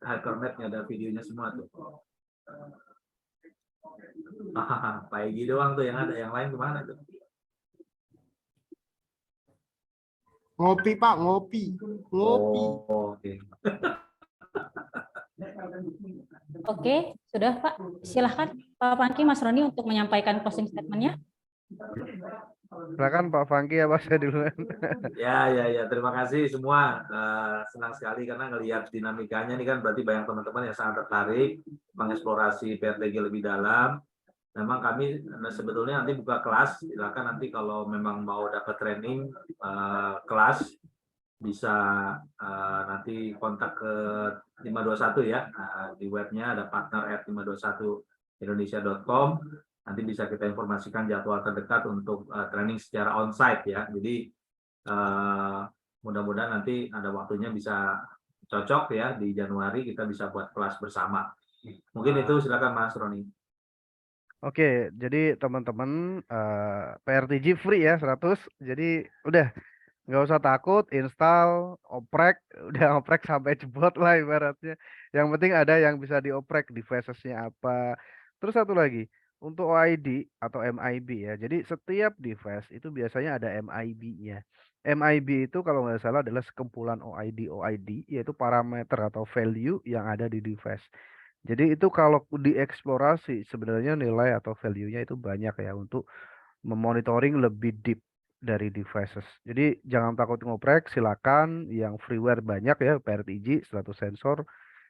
Hypermed-nya ada videonya semua tuh. Pak Egi doang tuh yang ada, yang lain kemana tuh? Ngopi Pak, ngopi. Ngopi. Oh, oke. Oke, sudah Pak. Silahkan Pak Pangki, Mas Roni untuk menyampaikan closing statement-nya. Silakan Pak Fangki ya Pak, saya duluan. Ya. Terima kasih semua. Senang sekali karena ngelihat dinamikanya ini kan berarti banyak teman-teman yang sangat tertarik mengeksplorasi PRTG lebih dalam. Memang kami sebetulnya nanti buka kelas. Silakan nanti kalau memang mau dapat training kelas bisa nanti kontak ke 521 ya. Di webnya ada partner@521indonesia.com. Nanti bisa kita informasikan jadwal terdekat untuk training secara onsite ya. Jadi mudah-mudahan nanti ada waktunya bisa cocok ya di Januari kita bisa buat kelas bersama. Mungkin itu, silakan Mas Roni. Oke, jadi teman-teman PRTG free ya 100. Jadi udah nggak usah takut, install, oprek, udah oprek sampai jebot lah ibaratnya. Yang penting ada yang bisa dioprek, devices-nya apa. Terus satu lagi, untuk OID atau MIB ya. Jadi setiap device itu biasanya ada MIB-nya. MIB itu kalau nggak salah adalah sekumpulan OID, yaitu parameter atau value yang ada di device. Jadi itu kalau dieksplorasi sebenarnya nilai atau value-nya itu banyak ya untuk memonitoring lebih deep dari devices. Jadi jangan takut ngoprek, silakan yang freeware banyak ya, PRTG, status sensor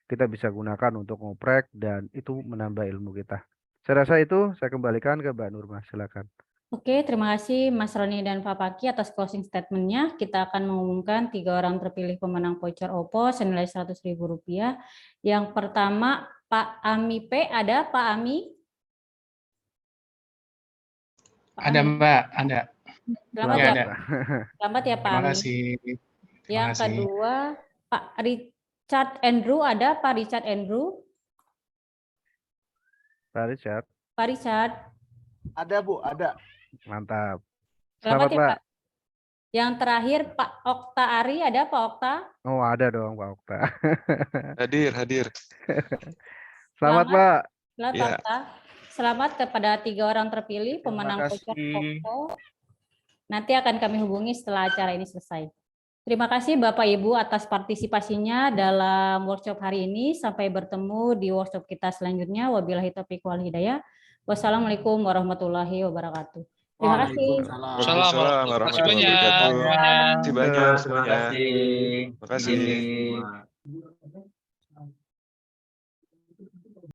kita bisa gunakan untuk ngoprek dan itu menambah ilmu kita. Saya rasa itu, saya kembalikan ke Mbak Nurma, silakan. Oke, terima kasih Mas Roni dan Pak Paki atas closing statement-nya. Kita akan mengumumkan 3 orang terpilih pemenang voucher OPPO senilai Rp100.000. Yang pertama Pak Ami P. Ada Pak Ami? Ada Mbak, ada. Selamat Ya, ya, ada. Pak. Selamat ya Pak Terima Ami. kasih. Yang kasih. kedua Pak Richard Andrew. Ada Pak Richard Andrew? Pak Richard. Pak Richard. Ada Bu, ada. Mantap. Selamat Selamat ya Pak. Pak. Yang terakhir Pak Okta Ari. Ada Pak Okta? Oh ada dong Pak Okta. Hadir. Selamat Pak. Selamat Ya. Pak Okta. Selamat kepada 3 orang terpilih pemenang voucher OPPO. Nanti akan kami hubungi setelah acara ini selesai. Terima kasih Bapak Ibu atas partisipasinya dalam workshop hari ini. Sampai bertemu di workshop kita selanjutnya. Wabillahi taufiq wal hidayah. Wassalamualaikum warahmatullahi wabarakatuh. Terima kasih. Waalaikumsalam warahmatullahi wabarakatuh. Terima kasih banyak semuanya. Terima kasih.